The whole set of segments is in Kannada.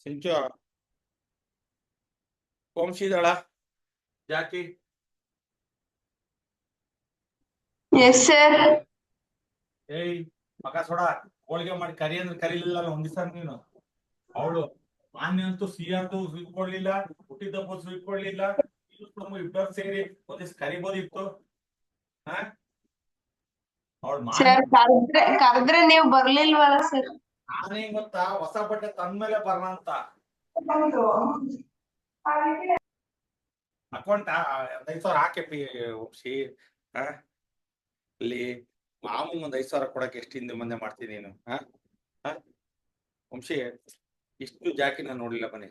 ಸಿಂಚು ವಂಶಿದಳ ಜಾಕಿ ಎಸ್ ಸರ್. ಏಯ್ ಮಗ ಸೋಡ ಹೋಳಿಗೆ ಮಾಡಿ ಕರಿ ಅಂದ್ರೆ ಕರೀಲಿಲ್ಲ ಒಂದ್ ದಿವಸ ನೀನು. ಅವಳು ಮಾನ್ಯ ಅಂತೂ ಸಿಹಿ ಅಂತೂ ಸ್ವೀಟ್ ಕೊಡ್ಲಿಲ್ಲ, ಹುಟ್ಟಿದಬ್ಬ ಸ್ವೀಟ್ ಕೊಡ್ಲಿಲ್ಲ. ಇಬ್ಬರು ಸೇರಿ ಒಂದಿವ್ಸ ಕರಿಬೋದಿತ್ತು. ಹಾ ಅವಳು ಮಾನ್ಯ ಸರ್ ಕರೆದ್ರೆ ನೀವು ಬರ್ಲಿಲ್ವಲ್ಲ ಸರ್. ನಾನೇ ಗೊತ್ತಾ ಹೊಸ ಬಟ್ಟೆ ತಂದ್ಮೇಲೆ ಬರೋಣ ಅಂತ ಅಕೌಂಟ್ 5,000 ಹಾಕಿ ವಂಶಿ. ಅಲ್ಲಿ ಮಾಮೂಲ್ ಒಂದ್ 5,000 ಕೊಡಕ್ಕೆ ಎಷ್ಟು ಹಿಂದೆ ಮುಂದೆ ಮಾಡ್ತೀನಿ ನೀನು. ವಂಶಿ ಇಷ್ಟು ಜಾಕಿ ನಾನು ನೋಡ್ಲಿಲ್ಲ ಬನ್ನಿ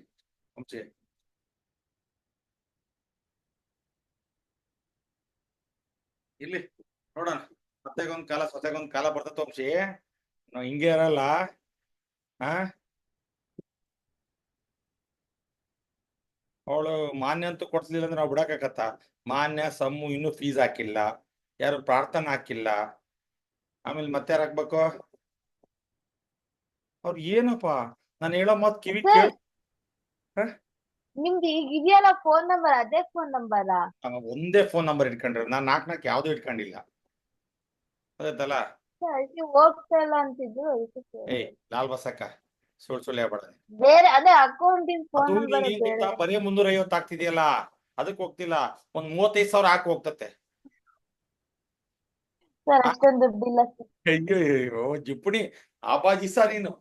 ವಂಶಿ. ಇಲ್ಲಿ ನೋಡೋಣ ಸೊತೆಗೊಂದ್ ಕಾಲ ಬರ್ತದ ವಂಶಿ. ನಾವ್ ಹಿಂಗೆ ಇರಲ್ಲ. ಅವಳು ಮಾನ್ಯ ಅಂತೂ ಕೊಡ್ಸ್ಲಿಲ್ಲ ಅಂದ್ರೆ ನಾವು ಬಿಡಕಾಕತ್ತ. ಮಾನ್ಯ ಸಮ್ಮು ಇನ್ನೂ ಫೀಸ್ ಹಾಕಿಲ್ಲ, ಯಾರು ಪ್ರಾರ್ಥನೆ ಹಾಕಿಲ್ಲ. ಆಮೇಲೆ ಮತ್ತೆ ಯಾರು ಹಾಕ್ಬೇಕು? ಅವ್ರು ಏನಪ್ಪಾ ನಾನು ಹೇಳೋ ಮಾತ್ ಕಿವಿ ಕೇಳ. ನಿಮ್ದು ಈಗ ಇದೆಯಲ್ಲ ಫೋನ್ ನಂಬರ್, ಅದೇ ಫೋನ್ ನಂಬರ್. ಒಂದೇ ಫೋನ್ ನಂಬರ್ ಇಟ್ಕೊಂಡ್ರೆ ನಾನ್ ನಾಲ್ಕು ಯಾವ್ದು ಇಟ್ಕೊಂಡಿಲ್ಲ. ಅದಾಯ್ತಲ್ಲ. ಹೋಗ್ತಾ ಇಲ್ಲ ಅಂತಿದ್ದು. ಏಯ್ ಲಾಲ್ ಬಸಕ್ಕ ಸುಳ್ಳು ಹೇಳ್ಬೇಡ. ಬೇರೆ ಅದೇ ಅಕೌಂಟಿಂಗ್ ಫೋನ್ ನಂಬರ್ ಬೇರೆ. ಬರೀ 350 ಆಗ್ತಿದೆಯಲ್ಲ ಅದಕ್ಕೆ ಹೋಗ್ತಿಲ್ಲ. ಒಂದ್ 35,000 ಹಾಕಿ ಹೋಗ್ತತೆ. ಸರ್ ಅಷ್ಟೊಂದು ದುಡ್ಡಿಲ್ಲ ಸರ್. ಅಯ್ಯೋ ಜಿಪ್ಪುಣಿ ಆಬಾಜಿ ಸರ್ ನೀನು.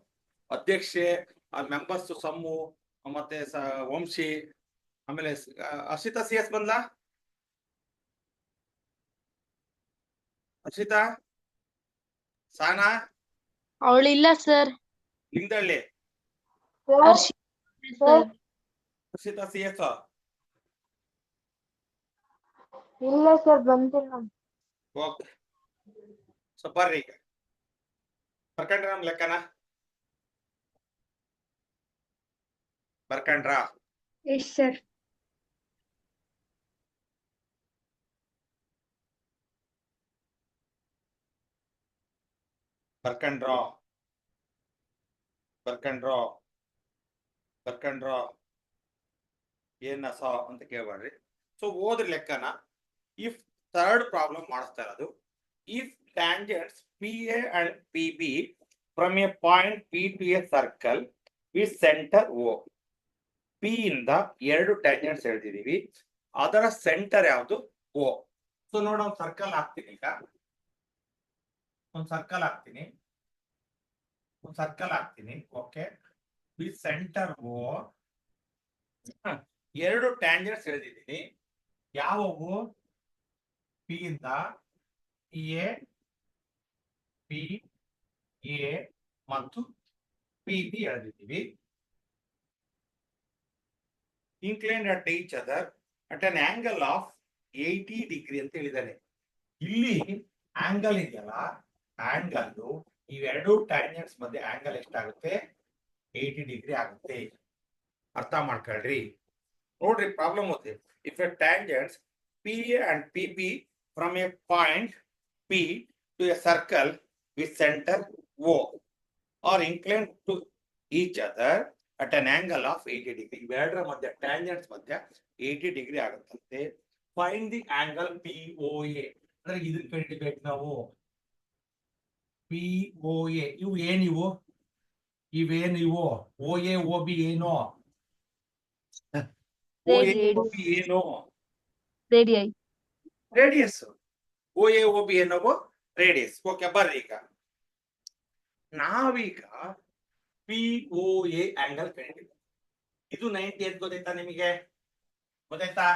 ಅಧ್ಯಕ್ಷೆ, ಮೆಂಬರ್ಸ್ ಸಮ್ಮು ಮತ್ತೆ ವಂಶಿ, ಆಮೇಲೆ ಹರ್ಷಿತಾ CS ಬಂದ್ಲಾ? ಹರ್ಷಿತಾ ಸಾನಾ ಅವಳಿಲ್ಲ ಸರ್. ಲಿಂಗದಳ್ಳಿ ಹರ್ಷಿತಾ CS ಇಲ್ಲ ಸರ್ ಬಂದಿಲ್ಲ. ಓಕೆ ಬರ್ರಿ ಈಗ ಬರ್ಕಂಡ್ರ ನಮ್ ಲೆಕ್ಕನ ಬರ್ಕಂಡ್ರ? Yes sir. ಬರ್ಕಂಡ್ರೋ ಏನ ಅಂತ ಕೇಳ್ಬೇಡ್ರಿ. ಸೊ ಓದ್ರಿ ಲೆಕ್ಕನ. ಇಫ್ ಥರ್ಡ್ ಪ್ರಾಬ್ಲಮ್ ಮಾಡಿಸ್ತಾ ಇರೋದು, if tangents PA and PB from a point P to a circle with centre O. P ಇಂದ 2 ಟ್ಯಾಂಜೆಂಟ್ಸ್ ಹೇಳ್ತಿದೀವಿ, ಅದರ ಸೆಂಟರ್ ಯಾವುದು? O. ಸೊ ನೋಡ ಒಂದು ಸರ್ಕಲ್ ಹಾಕ್ತೀನಿ ಈಗ. ಒಂದು ಸರ್ಕಲ್ ಹಾಕ್ತೀನಿ. Okay, with centre O. 2 tangents ಹೇಳ್ತಿದ್ದೀನಿ. ಯಾವುವು? P ಇಂದ A, PA ಮತ್ತು PB ಹೇಳ್ತಿದ್ದೀವಿ. inclined at each other at an angle of 80 degree ಅಂತ ಹೇಳಿದ್ದಾನೆ. ಇಲ್ಲಿ ಆಂಗಲ್ ಇದೆಯಲ್ಲ, ಆಂಗಲ್ ಇವೆರಡು ಟ್ಯಾಂಜೆಂಟ್ಸ್ ಮಧ್ಯೆ ಆಂಗಲ್ ಎಷ್ಟಾಗುತ್ತೆ? 80 ಡಿಗ್ರಿ ಆಗುತ್ತೆ. ಅರ್ಥ ಮಾಡ್ಕೊಳ್ರಿ. ನೋಡ್ರಿ ಪ್ರಾಬ್ಲಮ್ ಓದಿ. If A tangents PA and PB from a point P to a circle with center O are inclined to each other at an angle of 80 degree. ಇವೆರಡರ ಮಧ್ಯೆ ಟ್ಯಾಂಜೆಂಟ್ಸ್ ಮಧ್ಯೆ 80 ಡಿಗ್ರಿ ಆಗುತ್ತಂತೆ. Find the angle POA. ಅಂದ್ರೆ ಇದನ್ನ ಕಂಡುಹಿಡಿಬೇಕು ನಾವು. POA ಇವು ಏನಿವು? ಇವೇನಿವು? OA OB ಏನು? OA OB ಏನು? ರೇಡಿಯಸ್. OA OB ಏನವು? ರೇಡಿಯಸ್. ಓಕೆ ಬರ್ರಿ ಈಗ ನಾವೀಗ POA ಆಂಗಲ್ ಕಂಡಿದ್ದೀವಿ. ಇದು 90 ಅಂತ ಗೊತ್ತಾಯ್ತಾ ನಿಮಗೆ? ಗೊತ್ತಾಯ್ತಾ?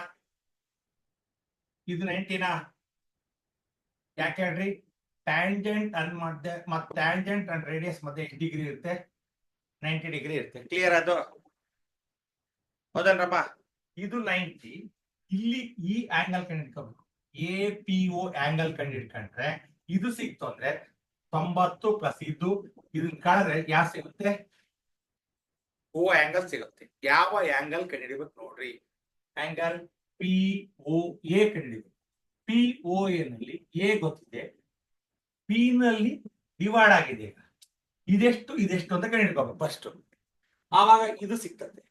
ಇದು 90ನಾ? ಯಾಕೆ ಹೇಳ್ರಿ? ಟ್ಯಾಂಜೆಂಟ್ ಅಂಡ್ ಮಧ್ಯೆ ಮತ್ತೆ ಟ್ಯಾಂಜೆಂಟ್ ಅಂಡ್ ರೇಡಿಯಸ್ ಮಧ್ಯೆ ಎಷ್ಟು ಡಿಗ್ರಿ ಇರುತ್ತೆ? 90 ಡಿಗ್ರಿ ಇರುತ್ತೆ. ಕ್ಲಿಯರ್ ಅದು? ಹೌದಲ್ರಪ್ಪ? ಇದು 90. ಇಲ್ಲಿ ಈ ಆಂಗಲ್ ಕಂಡಿಡ್ಕೋಬೇಕು. APO ಆಂಗಲ್ ಕಂಡಿಡ್ಕೊಂಡ್ರೆ ಇದು ಸಿಕ್ತು ಅಂದ್ರೆ 90 ಪ್ಲಸ್ ಇದನ್ನ ಕಳೆದ್ರೆ ಯಾವ ಸಿಗುತ್ತೆ? O ಆಂಗಲ್ ಸಿಗುತ್ತೆ. ಯಾವ ಆಂಗಲ್ ಕಂಡಿಡಿಬೇಕು ನೋಡ್ರಿ? Angle POA ಕಂಡಿಡಿಬೇಕು. POA ನಲ್ಲಿ A ಗೊತ್ತಿದೆ, P ನಲ್ಲಿ ಡಿವೈಡ್ ಆಗಿದೆ. ಇದೆಷ್ಟು ಅಂತ ಕಂಡಿಡ್ಕೋಬೇಕು ಫಸ್ಟ್. ಆವಾಗ ಇದು ಸಿಗ್ತದೆ.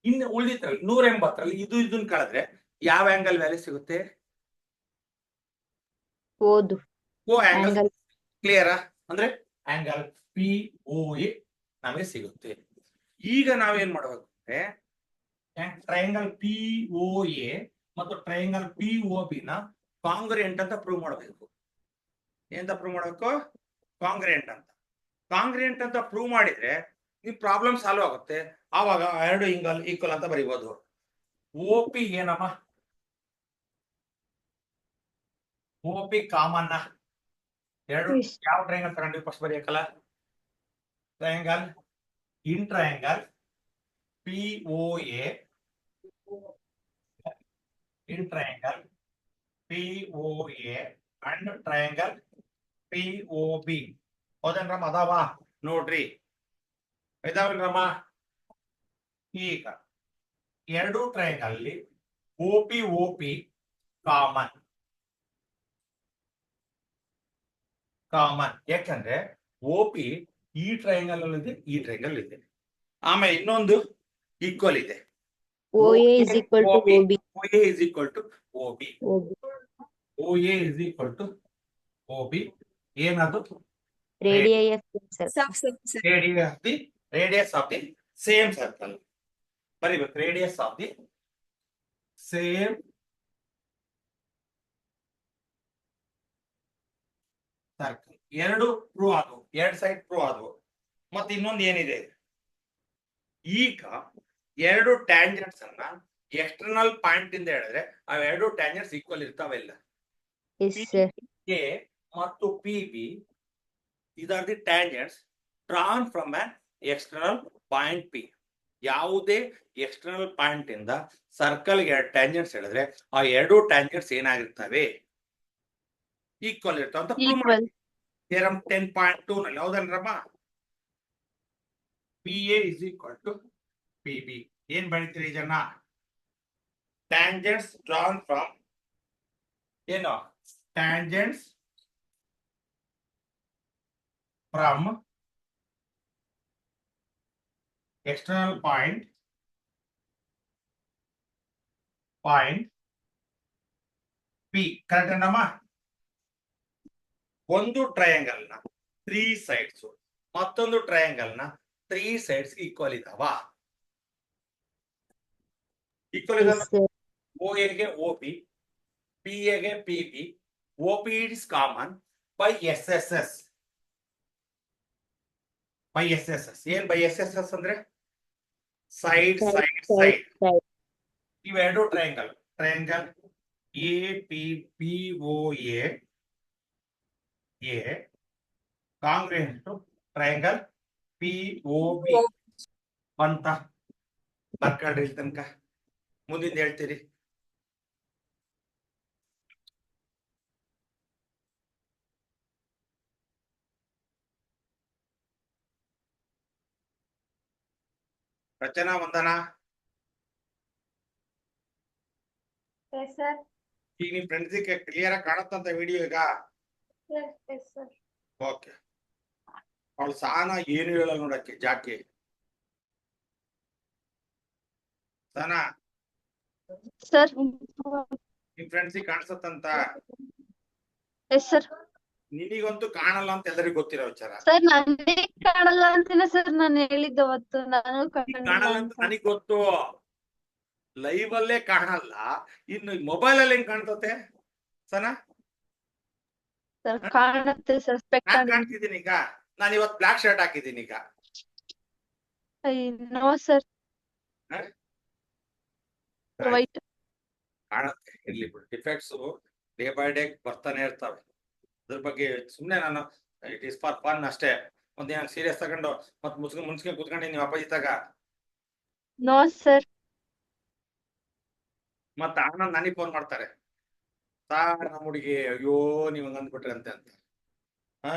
ಇನ್ನು ಉಳಿದಿತ್ತಲ್ಲ 180ರಲ್ಲಿ ಇದನ್ನ ಕಳೆದ್ರೆ ಯಾವ ಆಂಗಲ್ ವ್ಯಾಲ್ಯೂ ಸಿಗುತ್ತೆ? ಓದು ಓ ಆಂಗಲ್. ಆಂಗಲ್ ಕ್ಲಿಯರಾ? ಅಂದ್ರೆ ಆಂಗಲ್ ಪಿ ಓ ಎ ನಮಗೆ ಸಿಗುತ್ತೆ. ಈಗ ನಾವೇನ್ ಮಾಡಬೇಕು ಅಂದ್ರೆ ಟ್ರಯಾಂಗಲ್ ಪಿ ಓ ಎ ಮತ್ತು ಟ್ರಯಾಂಗಲ್ ಪಿ ಓ ಬಿ ನ ಕಾಂಗ್ರಿಯೆಂಟ್ ಅಂತ ಪ್ರೂವ್ ಮಾಡಬೇಕು. ಎಂತ ಪ್ರೂವ್ ಮಾಡಬೇಕು? ಕಾಂಗ್ರಿಯೆಂಟ್ ಅಂತ. ಕಾಂಗ್ರಿಯೆಂಟ್ ಅಂತ ಪ್ರೂವ್ ಮಾಡಿದ್ರೆ ಈ ಪ್ರಾಬ್ಲಮ್ ಸಾಲ್ವ್ ಆಗುತ್ತೆ. ಆವಾಗ ಎರಡು ಇಂಗಲ್ ಈಕ್ವಲ್ ಅಂತ ಬರೀಬಹುದು. ಓ ಪಿ ಏನಮ್ಮ? O P common. ಎರಡು Yes. ಯಾವ ಟ್ರಯಾಂಗಲ್ ತಗೊಂಡ್ವಿ ಫಸ್ಟ್ ಬರೆಯಕಲ್ಲ? Triangle in triangle P O A in triangle POA and triangle POB. ಹೌದೇನ್ರಮ್ಮ? ಅದಾವ ನೋಡ್ರಿ, ಇದಾವಲ್ರಮ್ಮ? ಈಗ ಎರಡು ಟ್ರಯಾಂಗಲ್ ಅಲ್ಲಿ OP ಕಾಮನ್. ಯಾಕಂದ್ರೆ OP ಈ ಟ್ರಯಾಂಗಲ್ ಅಲ್ಲಿ ಇದೆ, ಈ ಟ್ರಯಾಂಗಲ್ ಇದೆ. ಆಮೇಲೆ ಇನ್ನೊಂದು ಈಕ್ವಲ್ ಇದೆ. OA is equal to OB. OA is equal to OB. OB. OA is equal to OB. ಏನದು? Radii of the circle. Radius of the same circle. ಬರೀಬೇಕು. Radius of the same circle. ಎರಡು ಪ್ರೂವ್ ಆದವು, ಎರಡು ಸೈಡ್ ಪ್ರೂವ್ ಆದವು. ಮತ್ತೆ ಇನ್ನೊಂದು ಏನಿದೆ? ಈಗ ಎರಡು ಟ್ಯಾಂಜೆಂಟ್ಸ್ ಅನ್ನ ಎಕ್ಸ್ಟರ್ನಲ್ ಪಾಯಿಂಟ್ ಇಂದ ಹೇಳಿದ್ರೆ ಅವೆರಡು ಟ್ಯಾಂಜೆಂಟ್ಸ್ ಈಕ್ವಲ್ ಇರ್ತಾವಿಲ್ಲ. Yes, sir. ಎ ಮತ್ತು P B these are the tangents drawn from an external point P. ಯಾವುದೇ ಎಕ್ಸ್ಟರ್ನಲ್ ಪಾಯಿಂಟ್ ಇಂದ ಸರ್ಕಲ್ ಗೆ ಎರಡು ಟ್ಯಾಂಜೆಂಟ್ಸ್ ಹೇಳಿದ್ರೆ ಆ ಎರಡು ಟ್ಯಾಂಜೆಂಟ್ಸ್ ಏನಾಗಿರ್ತವೆ? ಈಕ್ವಲ್ ಇರ್ತಾವ ಅಂತ ಪ್ರೂವ್ Equal. ಮಾಡಿ. ಥಿಯರಮ್ 10.2 ನಲ್ಲಿ. ಹೌದಲ್ರಮ್ಮ? P A is equal to P B. ಏನ್ ಬರೀತೀರಿ ಜನ? ಟ್ಯಾಂಜೆಂಟ್ಸ್ ಡ್ರಾನ್ ಫ್ರಮ್ ಏನು? Tangents from external point P. Correct ಏನಮ್ಮ? ಒಂದು ಟ್ರಯಾಂಗಲ್ ನ 3 ಸೈಡ್ಸ್ ಮತ್ತೊಂದು ಟ್ರಯಾಂಗಲ್ ನ 3 ಸೈಡ್ಸ್ ಈಕ್ವಲ್ ಇದಾವ. ಈಕ್ವಲ್ Yes, ಇದಾವ. sir. ಓ ಎ ಗೆ ಓ ಬಿ, ಪಿ ಎ ಗೆ P B, O P is common by S S S. By S S S. ಏನ್ ಬೈ ಎಸ್ ಎಸ್ ಎಸ್ ಅಂದ್ರೆ? Side side side. Side. ಇವೆರಡು triangle A P P O A congruent to triangle P O B ಅಂತ ಬರ್ಕೊಳ್ರಿ. ಇಲ್ಲಿ ತನಕ ಮುಂದಿನ ಹೇಳ್ತೀರಿ. ರಚನಾ, ವಂದನಾ, Yes, sir. ಈಗ ನಿಮ್ ಫ್ರೆಂಡ್ಸಿಗೆ ಕ್ಲಿಯರ್ ಆಗಿ ಕಾಣತ್ತಂತ ವಿಡಿಯೋ ಈಗ? Yes, yes, sir. ಓಕೆ. ಅವಳು ಸಾನ ಏನು ಹೇಳಲ್ಲ ನೋಡಕ್ಕೆ ಜಾಕಿ. ಸಾನಾ, Sir. ನಿಮ್ ಫ್ರೆಂಡ್ಸಿಗೆ ಕಾಣಿಸತ್ತಂತ? Yes, sir. ನಿನಗಂತೂ ಕಾಣಲ್ಲ ಅಂತ ಎಲ್ಲರಿಗೂ ಗೊತ್ತಿರೋ ವಿಚಾರ. Sir, ನನಗೆ ಕಾಣಲ್ಲ ಅಂತೀನಿ ಸರ್. ನಾನು ಹೇಳಿದ್ದೆ ಅವತ್ತು ನಾನು ನೀನ್ ಕಾಣಲ್ಲ ಅಂತ ನನಗ್ ಗೊತ್ತು. ಲೈವ್ ಅಲ್ಲೇ ಕಾಣಲ್ಲ, ಇನ್ನು ಮೊಬೈಲ್ ಅಲ್ಲಿ ಹೆಂಗ್ ಕಾಣ್ತತೆ ಸನಾ? ಸರ್ ಕಾಣುತ್ತೆ ಸರ್. ಸ್ಪೆಕ್ಟ್ ನಾನ್ ಕಾಣ್ತಿದ್ದೀನಿ ಈಗ. ನಾನು ಇವತ್ತು ಬ್ಲಾಕ್ ಶರ್ಟ್ ಹಾಕಿದ್ದೀನಿ ಈಗ. No sir. ಹ? ವೈಟ್. ಕಾಣುತ್ತೆ, ಇರ್ಲಿ ಬಿಡು. ಡಿಫೆಕ್ಟ್ಸ್ ಡೇ ಬೈ ಡೇ ಬರ್ತಾನೆ ಇರ್ತವೆ. ಅದ್ರ ಬಗ್ಗೆ ಸುಮ್ನೆ ನಾನು ಇಟ್ ಇಸ್ ಫಾರ್ ಫನ್ ಅಷ್ಟೇ. ಒಂದೇನ ಸೀರಿಯಸ್ ತಗೊಂಡು ಮತ್ ಮುನ್ಸ್ಕೊಂಡ್ ಕುತ್ಕೊಂಡು ನೀವು ಅಪೋಸಿಟಾಗ ನೋ ಸರ್. ಮತ್ತ ಆನಂದ್ ನನಗೆ ಫೋನ್ ಮಾಡ್ತಾರೆ, ಸಾರ್ ನಮ್ಮ ಹುಡುಗಿ ಅಯ್ಯೋ ನೀವ್ ಹಂಗ ಅಂದ್ಬಿಟ್ರಿ ಅಂತ. ಹ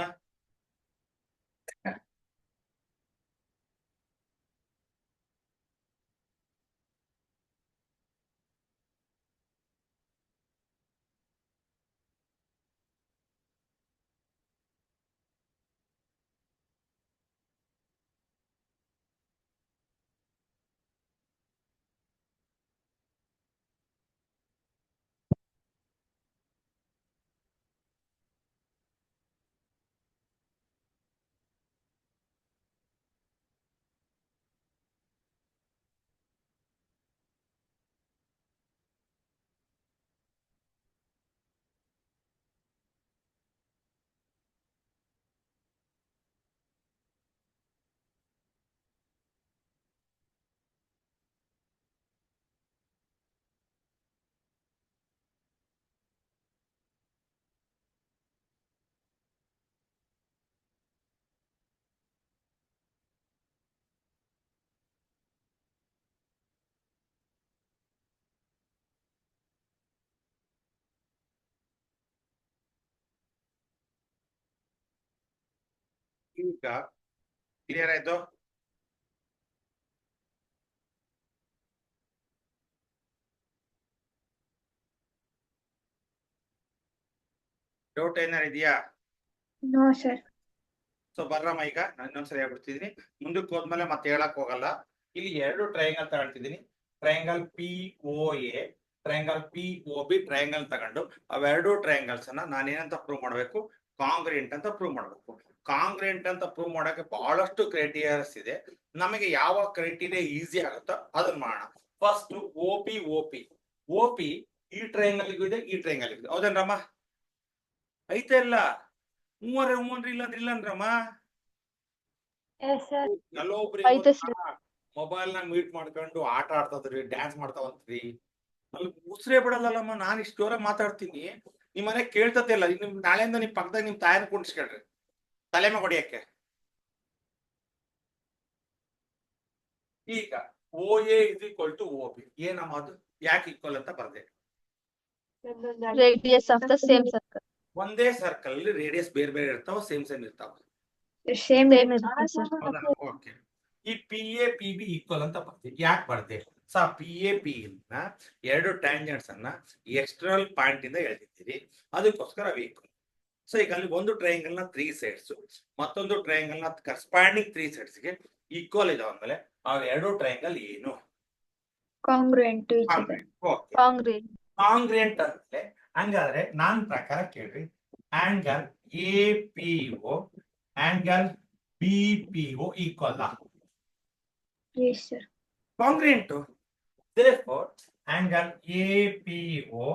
ಈಗ ಕ್ಲಿಯರ್ ಆಯ್ತು. ಡೌಟ್ ಏನಾರು ಇದೆಯಾ? No sir. ಸೊ ಬರ್ರಮ್ಮ, ಈಗ ನಾನು ಇನ್ನೊಂದ್ಸರಿ ಹೇಳ್ಬಿಡ್ತಿದೀನಿ. ಮುಂದಕ್ಕೆ ಹೋದ್ಮೇಲೆ ಮತ್ತೆ ಹೇಳಕ್ ಹೋಗಲ್ಲ. ಇಲ್ಲಿ 2 ಟ್ರಯಾಂಗಲ್ ತಗೊಳ್ತಿದೀನಿ. Triangle POA, triangle POB triangle ತಗೊಂಡು ಅವೆರಡು ಟ್ರಯಾಂಗಲ್ಸ್ ಅನ್ನ ನಾನೇನಂತ ಪ್ರೂವ್ ಮಾಡ್ಬೇಕು? ಕಾಂಗ್ರೆಂಟ್ ಅಂತ ಪ್ರೂವ್ ಮಾಡ್ಬೇಕು. ಕಾಂಗ್ರೆಂಟ್ ಅಂತ ಪ್ರೂವ್ ಮಾಡಕ್ಕೆ ಬಹಳಷ್ಟು ಕ್ರೈಟೀರಿಯಾಸ್ ಇದೆ. ನಮಗೆ ಯಾವ ಕ್ರೈಟೀರಿಯಾ ಈಸಿ ಆಗುತ್ತೋ ಅದನ್ನ ಮಾಡೋಣ. ಫಸ್ಟ್ OP ಈ ಟ್ರಯಾಂಗಲ್ ಇದೆ, ಈ ಟ್ರಯಾಂಗಲ್ ಇದೆ. ಹೌದೇನ್ರಮ್ಮ? ಐತೆ ಇಲ್ಲ? ಹೂವನ್ರಿ ಇಲ್ಲ ಅಂದ್ರಮ್ಮ. Yes, sir. ಐತೆ sir. ಮೊಬೈಲ್ ನ ಮೀಟ್ ಮಾಡ್ಕೊಂಡು ಆಟ ಆಡ್ತದ್ರಿ, ಡ್ಯಾನ್ಸ್ ಮಾಡ್ತಾವಂತ್ರಿ. ಅಲ್ಲಿ ಉಸಿರೇ ಬಿಡಲ್ಲಮ್ಮ. ನಾನ್ ಇಷ್ಟು ಜೋರಾಗಿ ಮಾತಾಡ್ತೀನಿ, ನಿಮ್ ಮನೆ ಕೇಳ್ತತೆ ಇಲ್ಲ. ನಿಮ್ ನಾಳೆಯಿಂದ ನಿಮ್ ಪಕ್ಕದಾಗ ನಿಮ್ ತಾಯಿನ ಕುಂಡಿಸ್ಕೊಳ್ರಿ ತಲೆ ಮೇಲೆ ಹೊಡಿಯಕ್ಕೆ. ಈಗ OA is equal to OB. ಏನಮ್ಮ ಅದು? ಯಾಕೆ ಈಕ್ವಲ್ ಅಂತ ಬರ್ದೆ? Radius of the same circle. ಒಂದೇ ಸರ್ಕಲ್ ಅಲ್ಲಿ ರೇಡಿಯಸ್ ಬೇರೆ ಬೇರೆ ಇರ್ತಾವ, ಸೇಮ್ ಇರ್ತಾವ. ಸೇಮ್ Same ಇರುತ್ತೆ sir. ಹೌದಾ? ಓಕೆ. ಈ PA-PB ಈಕ್ವಲ್ ಅಂತ ಬರ್ತೀವಿ. ಯಾಕೆ ಬರ್ದೆ? PA-P ಇಂದ 2 ಟ್ಯಾಂಜೆಂಟ್ಸ್ ಅನ್ನ ಎಕ್ಸ್ಟರ್ನಲ್ ಪಾಯಿಂಟ್ ಇಂದ ಎಳೆದಿದ್ದೀರಿ, ಅದಕ್ಕೋಸ್ಕರ ಬೇಕು. ಸೊ ಈಗ ಅಲ್ಲಿ ಒಂದು ಟ್ರಯಾಂಗಲ್ ನ 3 ಸೈಡ್ಸ್, ಮತ್ತೊಂದು ಟ್ರಯಾಂಗಲ್ ನ ಕರೆಸ್ಪಾಂಡಿಂಗ್ 3 ಸೈಡ್ಸ್ ಗೆ ಈಕ್ವಲ್ ಇದಾವ ಅಂದ್ಮೇಲೆ ಆ 2 ಟ್ರಯಾಂಗಲ್ ಏನು? Congruent to each other. Okay. Congruent. Congruent ಅಂದ್ರೆ ಹಂಗಾದ್ರೆ ನಾನ್ ಪ್ರಕಾರ ಕೇಳ್ರಿ, angle APO angle BPO equal Yes, sir. Congruent. therefore angle APO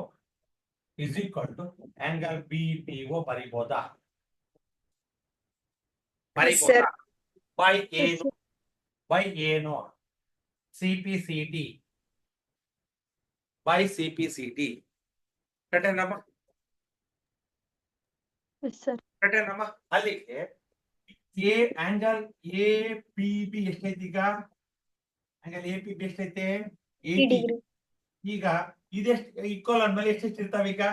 is equal to angle BPO ಬರಿಬೋದಾ? ಬರಿಬೋದಾ? by ಏನು? by ಏನು? CPCD by CPCD. ಕರೆಕ್ಟೇನಮ್ಮ? Yes sir. ಕರೆಕ್ಟೇನಮ್ಮ? ಅಲ್ಲಿಗೆ ಆಂಗಲ್ APB ಎಷ್ಟೈತಿ ಈಗ? ಆಂಗಲ್ APB ಎಷ್ಟೈತೆ? 80 degree. ಈಗ ಇದೆಷ್ಟು ಈಕ್ವಲ್ ಅಂದ್ಮೇಲೆ ಎಷ್ಟೆಷ್ಟು ಇರ್ತಾವ ಈಗ?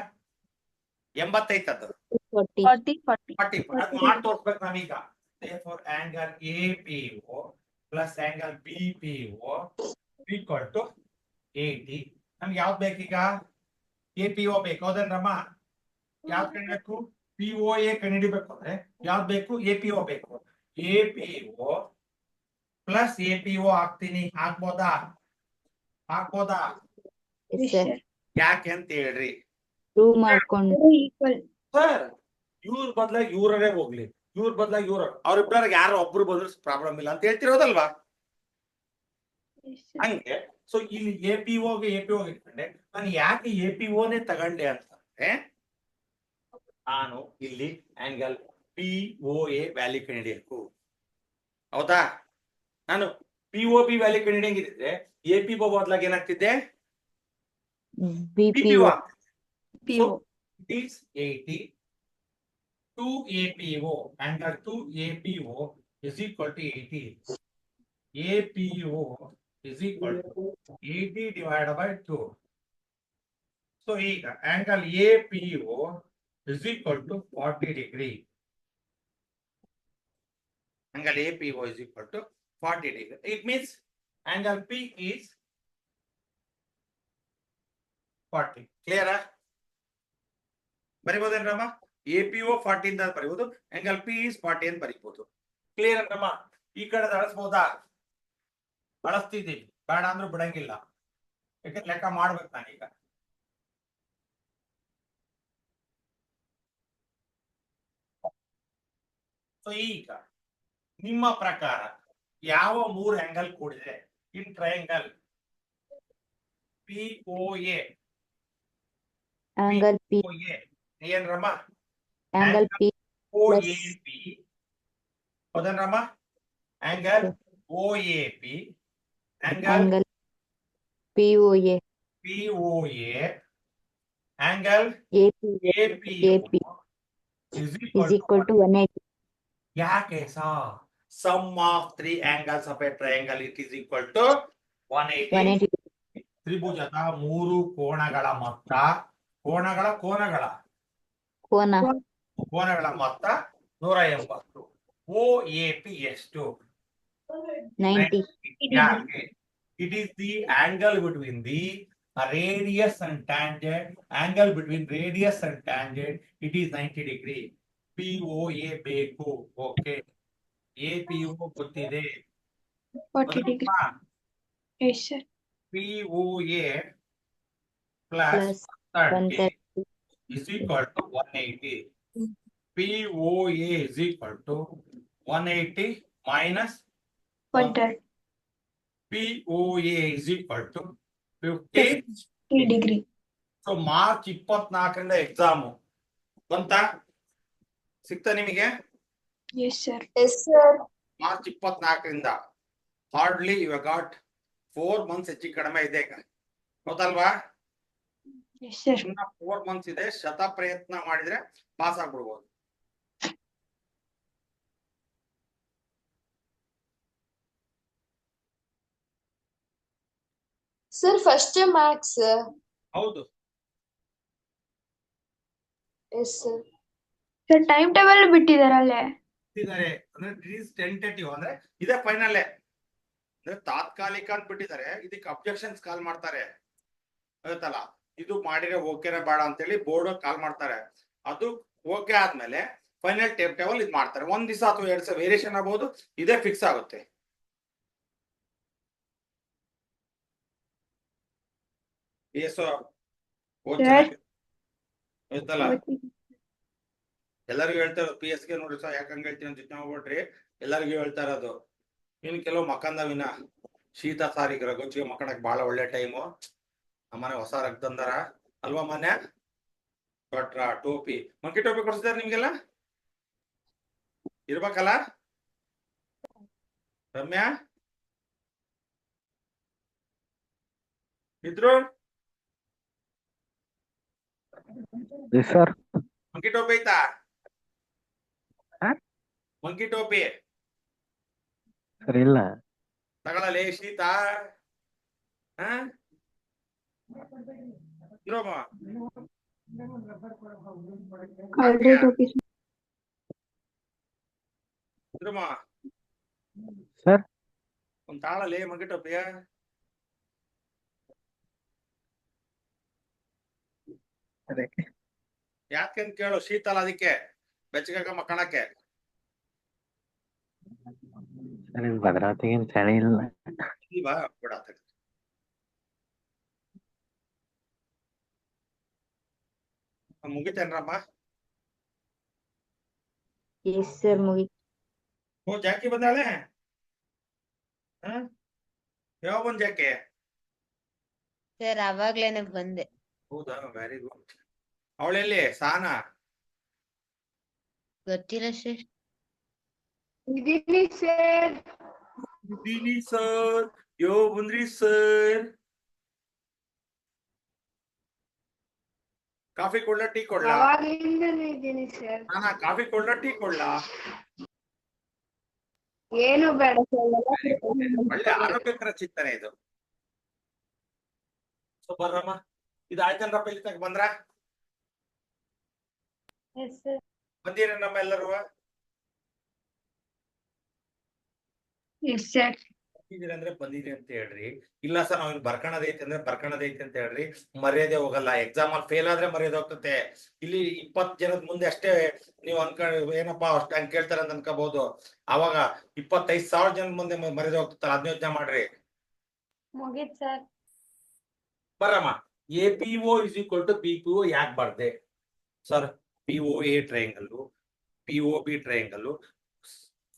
80 ಐತದ. 40. 40 ಅದ್ ಮಾಡಿ ತೋರ್ಸ್ಬೇಕು ನಾವೀಗ. therefore angle APO plus angle BPO equal to 80. ನಮ್ಗೆ ಯಾವ್ದು ಬೇಕೀಗ? APO ಬೇಕು. ಹೌದೇನ್ರಮ್ಮ? ಯಾವ್ದು ಕಂಡಿಬೇಕು? POA ಕಂಡಿಡಿಬೇಕು ಅಂದ್ರೆ ಯಾವ್ದು ಬೇಕು? APO ಬೇಕು. APO ಪ್ಲಸ್ APO ಹಾಕ್ತೀನಿ. ಹಾಕ್ಬೋದಾ? Yes, sir. ಯಾಕೆ ಅಂತ ಹೇಳ್ರಿ. ಪ್ರೂವ್ ಮಾಡ್ಕೊಂಡು Equal. ಸರ್ ಇವ್ರ ಬದ್ಲಾಗಿ ಇವ್ರೇ ಹೋಗ್ಲಿ, ಇವ್ರ ಬದ್ಲಾಗಿ ಅವ್ರಿಬ್ಬರ ಯಾರೋ ಒಬ್ರು ಬಂದ್ರು ಪ್ರಾಬ್ಲಮ್ ಇಲ್ಲ ಅಂತ ಹೇಳ್ತಿರೋದಲ್ವಾ? Yes, sir. ಹಂಗೆ ಸೊ ಇಲ್ಲಿ APOಗೆ ಇಟ್ಕೊಂಡೆ. ನಾನು ಯಾಕೆ APOನೇ ತಗೊಂಡೆ ಅಂತಂದ್ರೆ, ನಾನು ಇಲ್ಲಿ ಆಂಗಲ್ POA ವ್ಯಾಲ್ಯೂ ಕಂಡಿಡಿಯಬೇಕು. ಹೌದಾ? ನಾನು POB ವ್ಯಾಲ್ಯೂ ಕಂಡಿಡಿಯಂಗಿದ್ರೆ APO ಬದಲಾಗಿ ಏನಾಗ್ತಿದೆ? BPO PPO. PO. It is 80 to APO. Angle to APO is equal to 80. APO is equal to 80 divided by 2. So here angle APO is equal to 40 degree. Angle APO is equal to 40 degree. It means angle P is 40. Clear? ಬರಿಬೋದೇನ್ರಮ್ಮ? APO 40 ಅಂತ ಬರಿಬೋದು, angle P is 40 ಅಂತ ಬರಿಬೋದು. ಕ್ಲಿಯರ್ ಅಂದ್ರಮ್ಮ? ಈ ಕಡೆ ಅಳಿಸ್ಬೋದಾ? ಅಳಿಸ್ತಿದ್ದೀವಿ, ಬೇಡ ಅಂದ್ರೂ ಬಿಡಂಗಿಲ್ಲ. ಯಾಕಂದ್ರೆ ಲೆಕ್ಕ ಮಾಡ್ಬೇಕು ನಾನೀಗ. ಸೊ ಈಗ ನಿಮ್ಮ ಪ್ರಕಾರ ಯಾವ 3 ಆಂಗಲ್ ಕೂಡಿದೆ in triangle POA? Angle P POA ಏನ್ರಮ್ಮ? Angle P OAP. ಹೌದನ್ರಮ್ಮ? Angle OAP angle angle POA POA angle AP APO is is equal to 180. ಯಾಕೆ sum of 3 angles of a triangle it is equal to 180. 180 ತ್ರಿಭುಜದ 3 ಕೋನಗಳ ಮೊತ್ತ, ಕೋನಗಳ ಕೋನ ಮೊತ್ತ 180. ಓ ಎ ಪಿ ಎಷ್ಟು 90. ಯಾಕೆ it is the angle between the radius and tangent. Angle between radius and tangent, it is 90 degree. POA ಬೇಕು. ಓಕೆ APO ಗೊತ್ತಿದೆ. 40 degree. Yes, sir. POA plus Plus 30 130. is equal to 180. POA is equal to 180 minus 130 POA is equal to 50. degree. So March 24ರಿಂದ ಎಕ್ಸಾಮು ಬಂತ ಸಿಕ್ತಾ ನಿಮಗೆ? Yes, sir. Yes, sir. March 24ರಿಂದ ಹಾರ್ಡ್ಲಿ ಯು ಗಾಟ್ 4 ಮಂತ್ಸ್ ಹೆಚ್ಚು ಕಡಿಮೆ ಇದೆ ಈಗ, ಹೌದಲ್ವಾ? Yes, sir. ಇನ್ನ 4 ಮಂತ್ಸ್ ಇದೆ. ಶತ ಪ್ರಯತ್ನ ಮಾಡಿದ್ರೆ ಪಾಸ್ ಆಗ್ಬಿಡ್ಬೋದು. Sir, first max. ಹೌದು, Yes, sir. Sir, time table ಬಿಟ್ಟಿದಾರಲ್ಲೇ. ಬಿಟ್ಟಿದ್ದಾರೆ ಅಂದ್ರೆ ಇಟ್ ಈಸ್ ಟೆಂಟೇಟಿವ್, ಅಂದ್ರೆ ಇದೇ ಫೈನಲ್ ಅಂದ್ರೆ ತಾತ್ಕಾಲಿಕ ಅಂತ ಬಿಟ್ಟಿದ್ದಾರೆ. ಇದಕ್ಕೆ ಅಬ್ಜೆಕ್ಷನ್ಸ್ ಕಾಲ್ ಮಾಡ್ತಾರೆ, ಆಯ್ತಲ್ಲ? ಇದು ಮಾಡಿದ್ರೆ ಓಕೆನ ಬೇಡ ಅಂತೇಳಿ ಬೋರ್ಡ್ ಕಾಲ್ ಮಾಡ್ತಾರೆ. ಅದು ಓಕೆ ಆದ್ಮೇಲೆ ಫೈನಲ್ ಟೇಬಲ್ ಇದು ಮಾಡ್ತಾರೆ. ಒಂದ್ ದಿವಸ ಅಥವಾ 2 ದಿವಸ ವೇರಿಯೇಷನ್ ಆಗ್ಬಹುದು, ಇದೇ ಫಿಕ್ಸ್ ಆಗುತ್ತೆ. ಆಯ್ತಲ್ಲ? ಎಲ್ಲರಿಗೂ ಹೇಳ್ತಾ ಇರೋದು PS ಗೆ ನೋಡ್ರಿ ಸರ್, ಯಾಕಂಗ ಹೇಳ್ತೀನಿ ಅಂತ ಯೋಚನೆ ಮಾಡ್ಬಿಡ್ರಿ. ಎಲ್ಲರಿಗೂ ಹೇಳ್ತಾ ಇರೋದು, ಇನ್ ಕೆಲವು ಮಕ್ಕಂದವಿನ ಶೀತ ಸಾರಿಗೆ ರಘುಚಿಗೆ ಮಕ್ಕಳಕ್ ಬಹಳ ಒಳ್ಳೆ ಟೈಮು. ನಮ್ಮನೆ ಹೊಸ ರಕ್ತಂದರ ಅಲ್ವಾ? ಮನೆ ಕೊಟ್ರ ಟೋಪಿ, ಮಂಕಿ ಟೋಪಿ ಕೊಡ್ಸಿದಾರೆ ನಿಮ್ಗೆಲ್ಲ, ಇರ್ಬೇಕಲ್ಲ ರಮ್ಯಾ? ಇದ್ರು ಸರ್ ಮಂಕಿ ಟೋಪಿ ಐತಾ? ಹಾ? ಮಂಕಿ ಟೋಪಿ ಸರ್ ಇಲ್ಲ ತಗೊಳ್ಳಲೇ ಶೀತ. ಹ ಇರೋಮ್ಮ Already topic. ಇರೋಮ್ಮ ಸರ್ ಒಂದ್ ತಾಳಲೇ ಮಂಕಿ ಟೋಪಿಯ. ಅದಕ್ಕೆ ಯಾಕೆಂತ ಕೇಳು, ಶೀತ ಅಲ್ಲ ಅದಕ್ಕೆ, ಬೆಚ್ಚಗಾಗ ಮಕ್ಕಳಕ್ಕೆ. ಸರ್ ಇಲ್ಲಿ ಭದ್ರಾವತಿಗೆ ಏನ್ ಚಳಿ ಇಲ್ಲ. ಇಲ್ವಾ? ಬಿಡ ಮುಗಿತೇನ್ರಮ್ಮ? Yes, sir. ಮುಗೀತು. ಓ ಜಾಕಿ ಬಂದಾಳೆ. ಹ ಯಾವ ಬಂದ್ ಜಾಕೆ? ಸರ್ ಅವಾಗ್ಲೇನೆ ಬಂದೆ. ಹೌದಾ, ವೆರಿ ಗುಡ್. ಅವಳೆಲ್ಲಿ ಸಾನ? ಗೊತ್ತಿಲ್ಲ ಸರ್. ಇದೀನಿ ಸರ್. ಇದ್ದೀನಿ ಸರ್. ಯೋ ಬಂದ್ರಿ ಸರ್. ಕಾಫಿ ಕೊಡ್ಲಾ ಟೀ ಕೊಡ್ಲಾ? ಅವಾಗಿಂದನೂ ಇದ್ದೀನಿ ಸರ್. ನಾನಾ ಕಾಫಿ ಕೊಡ್ಲಾ ಟೀ ಕೊಡ್ಲಾ? ಏನು ಬೇಡ ಒಳ್ಳೆ ಆರೋಗ್ಯಕರ ಚಿಂತನೆ ಇದು. ಸೊ ಬರ್ರಮ್ಮ, ಇದು ಆಯ್ತಲ್ರಪ್ಪ? ಇಲ್ಲಿ ತನಕ ಬಂದ್ರ? Yes, sir. ಬಂದಿರ ನಮ್ಮ ಎಲ್ಲರೂ? Yes, sir. ಬಂದಿದ್ದೀರಿ ಅಂದ್ರೆ ಬಂದಿದೆ ಅಂತ ಹೇಳ್ರಿ. ಇಲ್ಲ ಸರ್ ನಾವ್ ಬರ್ಕಣದೈತಿ ಅಂದ್ರೆ ಬರ್ಕಣದೈತಿ ಅಂತ ಹೇಳ್ರಿ. ಮರ್ಯಾದೆ ಹೋಗಲ್ಲ. ಎಕ್ಸಾಮ್ ಅಲ್ಲಿ ಫೇಲ್ ಆದ್ರೆ ಮರ್ಯಾದೆ ಹೋಗ್ತತೆ. ಇಲ್ಲಿ 20 ಜನದ ಮುಂದೆ ಅಷ್ಟೇ ನೀವು ಏನಪ್ಪಾ ಅಷ್ಟ ಹಂಗ್ ಕೇಳ್ತಾರ ಅಂತ ಅನ್ಕೋಬಹುದು. ಅವಾಗ 25,000 ಜನದ ಮುಂದೆ ಮರ್ಯಾದೆ ಹೋಗ್ತಲ್ಲ, ಅದ್ನ ಯೋಚನೆ ಮಾಡ್ರಿ. ಮುಗೀತ್ ಸರ್. ಬರಮ್ಮ, APO is equal to BPO ಯಾಕೆ ಬರ್ದೆ sir? POA triangle, POB triangle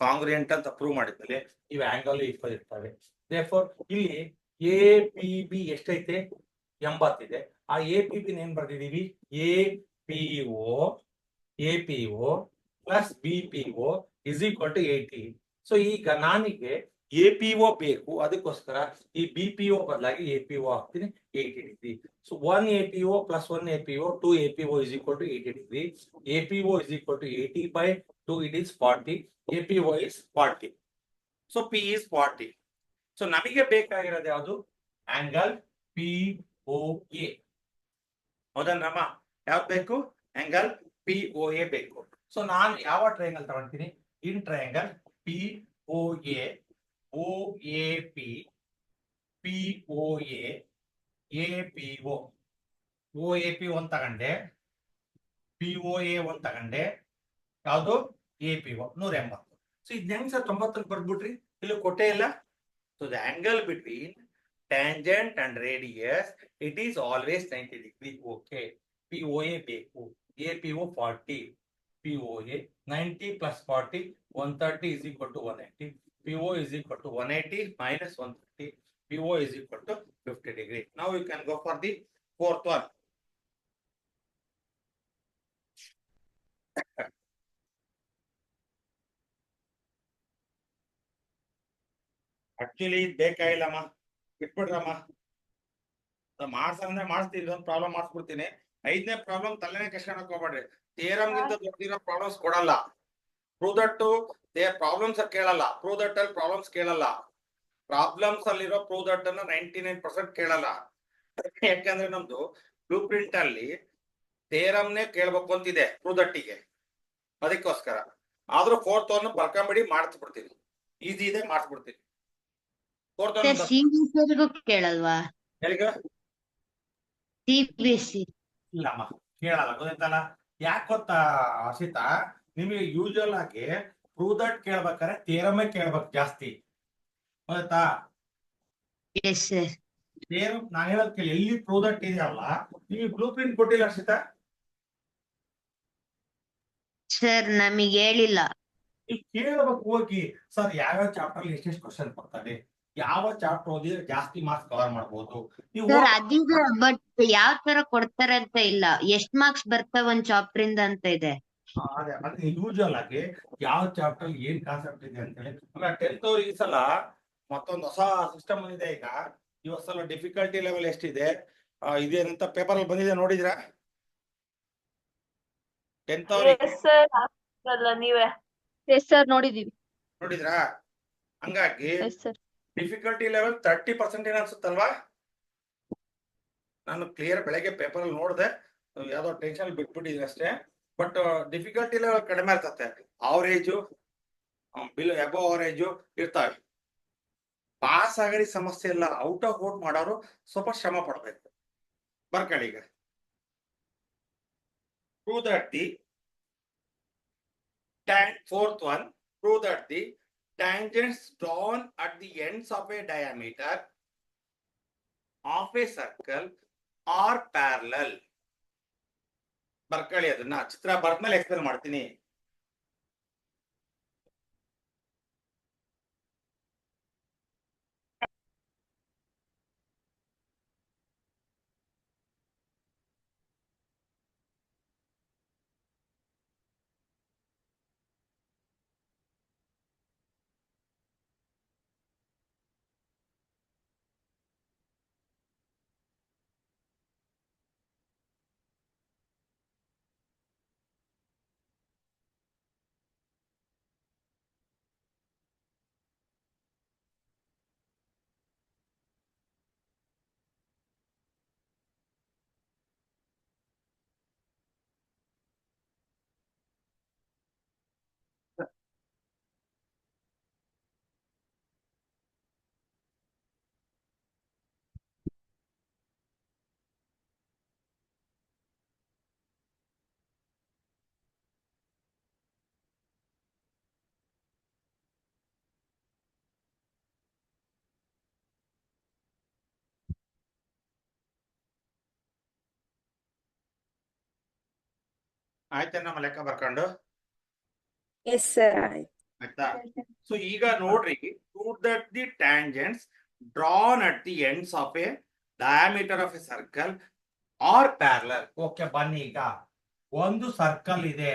congruent ಅಂತ ಪ್ರೂವ್ ಮಾಡಿದ್ಮೇಲೆ ಇವು ಆಂಗಲ್ ಈಕ್ವಲ್ ಇರ್ತವೆ. ದೇರ್ಫೋರ್ ಇಲ್ಲಿ APB ಎಷ್ಟೈತೆ? 80 ಇದೆ. ಆ APB ಏನ್ ಬರ್ದಿದೀವಿ? APO plus BPO is equal to 80. So ಈಗ ನಾನಿಗೆ APO ಬೇಕು, ಅದಕ್ಕೋಸ್ಕರ ಈ BPO ಬದಲಾಗಿ APO ಹಾಕ್ತೀನಿ 80 degree. So 1 APO plus 1 APO 2 APO is equal to 80 degree. APO is equal to 80 by 2, it is 40. APO is 40. So P is 40. So ನಮಗೆ ಬೇಕಾಗಿರೋದು ಯಾವುದು? Angle POA. ಹೌದನ್ನಮ್ಮ? ಯಾವ್ದು ಬೇಕು? ಆಂಗಲ್ POA ಬೇಕು. ಸೊ ನಾನು ಯಾವ ಟ್ರಯಾಂಗಲ್ ತಗೊಳ್ತೀನಿ? in triangle POA, OAP, POA, APO. OAP ಒಂದು ತಗೊಂಡೆ, POA ಒಂದು ತಗೊಂಡೆ, ಯಾವುದು APO 180. ಸೊ ಇದು ಹೆಂಗ್ ಸರ್ 90 ಬರ್ಬಿಟ್ರಿ? ಇಲ್ಲಿ ಕೊಟ್ಟೆ ಇಲ್ಲ. So the angle between tangent and radius, it is always 90 degree. Okay. POA ಬೇಕು, APO 40, POA 90 plus 40, 130 is equal to 180. PO is equal to 180 minus 130. PO is equal to 50 degree. Now you can go for the fourth one. Actually ಬೇಕಾಗಿಲ್ಲಮ್ಮ, ಬಿಟ್ಬಿಡ್ರಮ್ಮ. ಮಾಡ್ಸಂದ್ರೆ ಮಾಡಿಸ್ತೀನಿ, ಇದೊಂದು ಪ್ರಾಬ್ಲಮ್ ಮಾಡಿಸ್ಬಿಡ್ತೀನಿ. 5ನೇ ಪ್ರಾಬ್ಲಮ್ ತಲೆನೇ ಕೆಸ್ಕೊಳಕ್ ಹೋಗ್ಬೇಡ್ರಿ. ಥಿಯರಮ್ ಗಿಂತ ದೊಡ್ಡಿರೋ ಪ್ರಾಬ್ಲಮ್ಸ್ ಕೊಡಲ್ಲ. ಪ್ರೂವ್ ದಟ್ ದೇರ್ ಪ್ರಾಬ್ಲಮ್ಸ್ ಕೇಳಲ್ಲ. ಪ್ರೂವ್ ದಟ್ ಅಲ್ಲಿ ಪ್ರಾಬ್ಲಮ್ಸ್ ಕೇಳಲ್ಲ. ಪ್ರಾಬ್ಲಮ್ಸ್ ಅಲ್ಲಿರೋ ಪ್ರೂವ್ ದಟ್ ಅನ್ನ 99% ಕೇಳಲ್ಲ. ಯಾಕಂದ್ರೆ ನಮ್ದು ಬ್ಲೂ ಪ್ರಿಂಟ್ ಅಲ್ಲಿ ಥಿಯರಮ್ನೇ ಕೇಳ್ಬೇಕು ಅಂತಿದೆ ಪ್ರೂವ್ ದಟ್ಟಿಗೆ, ಅದಕ್ಕೋಸ್ಕರ. ಆದ್ರೂ ಫೋರ್ತ್ ಒನ್ ಬರ್ಕೊಂಬಿಡಿ, ಮಾಡಿಸ್ಬಿಡ್ತೀನಿ. ಈಸಿ ಇದೆ, ಮಾಡಿಸ್ಬಿಡ್ತೀನಿ. Fourth one ಸಿಬಿಎಸ್ಸಿಗೂ ಕೇಳಲ್ವಾ? ಎಲ್ಲಿಗ ಸಿಬಿಎಸ್ಸಿ ಇಲ್ಲಮ್ಮ, ಕೇಳಲ್ಲ. ಗೊತ್ತಾಯ್ತಲ್ಲ ಯಾಕೆ ಗೊತ್ತಾ ಹರ್ಷಿತಾ? ನಿಮಗೆ ಯೂಶುವಲ್ ಆಗಿ ಪ್ರೂವ್ ದಟ್ ಕೇಳ್ಬೇಕಾದ್ರೆ ಥಿಯರಮೇ ಕೇಳ್ಬೇಕು ಜಾಸ್ತಿ, ಗೊತ್ತಾ? Yes sir. ಥಿಯರಮ್ ನಾನು ಹೇಳೋದ್ ಕೇಳಿ, ಎಲ್ಲಿ ಪ್ರೂವ್ ದಟ್ ಇದೆಯಲ್ಲ, ನಿಮಗೆ ಬ್ಲೂ ಪ್ರಿಂಟ್ ಕೊಟ್ಟಿಲ್ಲ ಹರ್ಷಿತಾ. ಸರ್ ನಮಗೆ ಹೇಳಿಲ್ಲ. ನೀವು ಕೇಳ್ಬೇಕು ಹೋಗಿ, ಸರ್ ಯಾವ್ಯಾವ ಚಾಪ್ಟರ್ ಎಷ್ಟೆಷ್ಟು ಕ್ವಶನ್ ಬರ್ತದೆ, ಯಾವ ಚಾಪ್ಟರ್ ಓದಿದ್ರೆ ಜಾಸ್ತಿ ಮಾರ್ಕ್ಸ್ ಕವರ್ ಮಾಡ್ಬೋದು. ನೀವು ಸರ್ ಅದಿದೆ, ಬಟ್ ಯಾವ ತರ ಕೊಡ್ತಾರೆ ಅಂತ ಇಲ್ಲ. ಎಷ್ಟ್ ಮಾರ್ಕ್ಸ್ ಬರ್ತಾವ ಒಂದ್ ಚಾಪ್ಟರ್ ಇಂದ ಅಂತ ಇದೆ. ಅದೇ ಯೂಶುವಲ್ ಆಗಿ ಯಾವ ಚಾಪ್ಟರ್ ಏನ್ ಕಾನ್ಸೆಪ್ಟ್ ಇದೆ ಅಂತ ಹೇಳಿ. 10th ಅವ್ರಿಗೆ ಈ ಸಲ ಮತ್ತೊಂದು ಹೊಸ ಸಿಸ್ಟಮ್ ಇದೆ. ಈಗ ಈ ಸಲ ಡಿಫಿಕಲ್ಟಿ ಲೆವೆಲ್ ಎಷ್ಟಿದೆ ಇದೇನಂತ ಪೇಪರ್ ಅಲ್ಲಿ ಬಂದಿದೆ, ನೋಡಿದ್ರಾ? 10th ಅವ್ರಿಗೆ ನೀವೇ ಎಸ್ ಸರ್, ನೋಡಿದೀವಿ. ನೋಡಿದ್ರಾ? ಹಂಗಾಗಿ ಎಸ್ ಸರ್. ಡಿಫಿಕಲ್ಟಿ ಲೆವೆಲ್ 30% ಏನ್ ಅನ್ಸುತ್ತಲ್ವಾ? ನಾನು ಕ್ಲಿಯರ್ ಬೆಳಗ್ಗೆ ಪೇಪರ್ ಅಲ್ಲಿ ನೋಡಿದೆ, ಯಾವ್ದೋ ಟೆನ್ಷನ್ ಬಿಟ್ಬಿಟ್ಟಿದ್ದೀನಿ ಅಷ್ಟೇ. ಬಟ್ ಡಿಫಿಕಲ್ಟಿ ಲೆವೆಲ್ ಕಡಿಮೆ ಇರ್ತದೆ. ಅವರೇಜು ಬಿಲೋ ಅಬವ್ ಅವರೇಜು ಇರ್ತವೆ. ಪಾಸ್ ಆಗಲಿ ಸಮಸ್ಯೆ ಇಲ್ಲ, ಔಟ್ ಆಫ್ ಔಟ್ ಮಾಡೋರು ಸ್ವಲ್ಪ ಶ್ರಮ ಪಡ್ಬೇಕು. ಬರ್ಕೊಳ್ಳಿ ಈಗ. Prove that the fourth one, prove that the tangents drawn at the ends of a diameter of a circle are parallel. ಬರ್ಕೊಳ್ಳಿ, ಅದನ್ನ ಚಿತ್ರ ಬರ್ದ್ಮೇಲೆ ಎಕ್ಸ್ಪ್ಲೇನ್ ಮಾಡ್ತೀನಿ. ಆಯ್ತಾ ನಮ್ಮ ಲೆಕ್ಕ ಬರ್ಕೊಂಡು? ಎಸ್ ಸರ್ ಆಯ್ತು. ಆಯ್ತಾ? ಸೊ ಈಗ ನೋಡ್ರಿ, prove that the tangents drawn at the ends of a diameter of a circle are parallel. Okay, ಬನ್ನಿ. ಈಗ ಒಂದು ಸರ್ಕಲ್ ಇದೆ,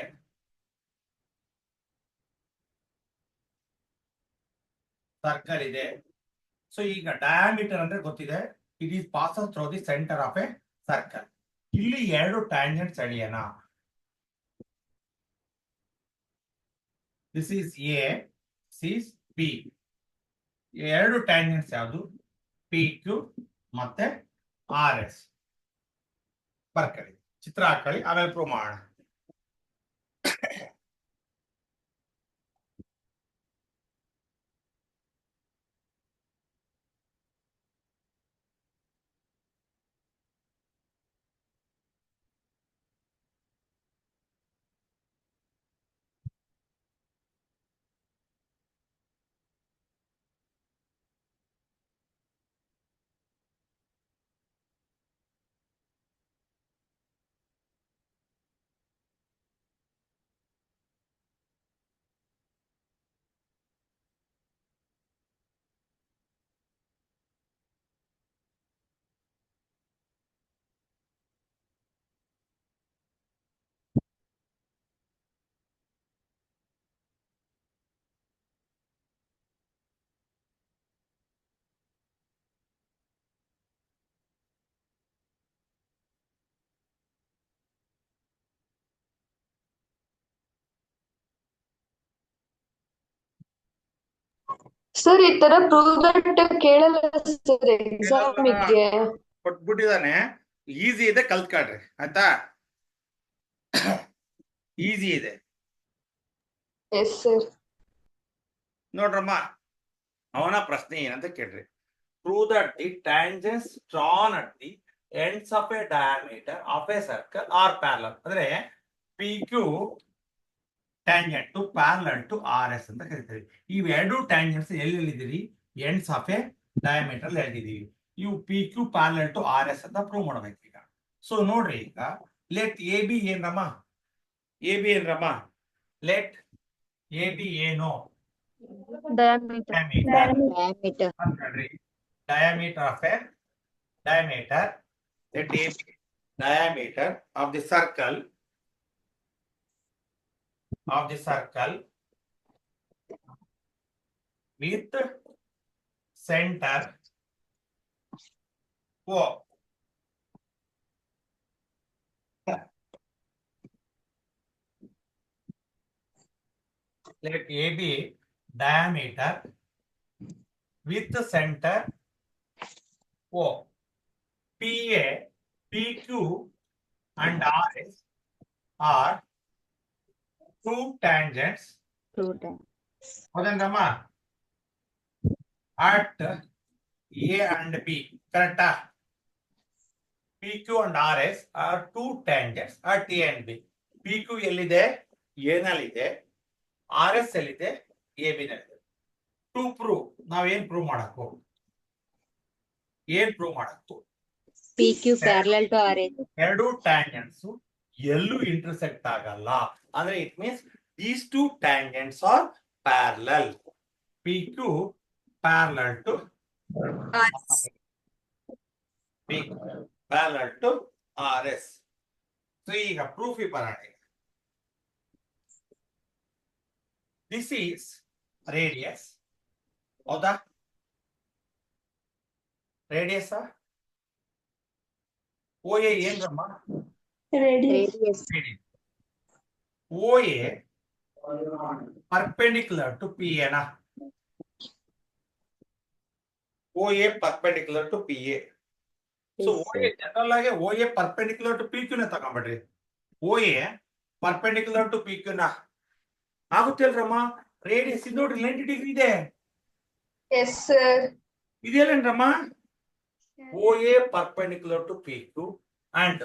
ಸೊ ಈಗ ಡಯಾಮೀಟರ್ ಅಂದ್ರೆ ಗೊತ್ತಿದೆ, it is passes through the centre of a circle. ಇಲ್ಲಿ 2 ಟ್ಯಾಂಜೆಂಟ್ಸ್ ಎಳೆಯೋಣ. This is A, this is B. 2 tangents ಯಾವುದು? ಪಿ ಕ್ಯೂ ಮತ್ತೆ ಆರ್ ಎಸ್. ಬರ್ಕೊಳ್ಳಿ, ಚಿತ್ರ ಹಾಕೊಳ್ಳಿ, ಆಮೇಲೆ ಪ್ರೂವ್ ಮಾಡೋಣ. ಸರ್ ಈ ತರ ಪ್ರೂವ್ ದಟ್ ಕೇಳಲ್ಲ ಸರ್ ಎಕ್ಸಾಮಿಗೆ. ಕೊಟ್ಬಿಟ್ಟಿದಾನೆ, ಈಸಿ ಇದೆ, ಕಲ್ತ್ಕೊಳ್ರಿ ಆಯ್ತಾ. ಈಸಿ ಇದೆ ಎಸ್ ಸರ್. ನೋಡ್ರಮ್ಮ. ಅವನ ಪ್ರಶ್ನೆ ಏನಂತ ಕೇಳ್ರಿ. Prove that the tangents drawn at the ends of a diameter of a circle are parallel. ಅಂದ್ರೆ P Q tangent to parallel to R S ಅಂತ ಕರಿತೀವಿ. ಇವೆರಡು ಟ್ಯಾಂಜೆಂಟ್ಸ್ ಎಲ್ಲೆಲ್ಲಿದ್ದೀರಿ, ಎಂಡ್ಸ್ ಆಫ್ ಎ ಡಯಾಮೀಟರ್ ಎಲ್ಲಿದ್ದೀವಿ. ಇವು P Q parallel to R S ಅಂತ ಪ್ರೂವ್ ಮಾಡ್ಬೇಕು ಈಗ. ಸೊ ನೋಡ್ರಿ, ಈಗ ಲೆಟ್ ಎ ಬಿ ಏನ್ರಮ್ಮ, ಎ ಬಿ ಏನ್ರಮ್ಮ, ಲೆಟ್ ಎ ಬಿ ಏನು, diameter. Diameter. diameter of a diameter, let A be diameter of the circle with center O. Let A be diameter with the center O. PA, PQ and RS are two tangents. Two times. Kodandama at A and B. Correct? PQ and RS are two tangents at A and B. PQ ಎಲ್ಲಿದೆ, A ನಲ್ಲಿದೆ, RS ಎಲ್ಲಿದೆ, AB ನಲ್ಲಿದೆ. ಟು ಪ್ರೂವ್ ನಾವೇನ್ ಪ್ರೂವ್ ಮಾಡಬೇಕು, PQ parallel to RS. ಎರಡು ಟ್ಯಾಂಜೆಂಟ್ಸ್ ಎಲ್ಲೂ ಇಂಟರ್ಸೆಕ್ಟ್ ಆಗಲ್ಲ. ಅಂದ್ರೆ it means these two tangents are parallel. P Q parallel to R S. So ಈಗ ಪ್ರೂಫ್ ಬರೋಣ. This is radius. ಹೌದಾ, ರೇಡಿಯಸ್. ಓ ಎ ಏನ್ರಮ್ಮ, Radius. O A perpendicular to P ಎನ, O A perpendicular to P A. So O A general ಆಗಿ O A perpendicular to P ಕ್ಯೂನ ತಗೊಂಡ್ಬಿಡ್ರಿ. ಓ ಎ ಪರ್ಪೆಂಡಿಕ್ಯುಲರ್ ಟು ಪಿ ಕ್ಯೂನ ಆಗುತ್ತಿಲ್ರಮ್ಮ. ರೇಡಿಯಸ್ ಇದು ನೋಡ್ರಿ 90 ಡಿಗ್ರಿ ಇದೆ. Yes sir. ಇದೇನೇನ್ರಮ್ಮ, O A perpendicular to P Q and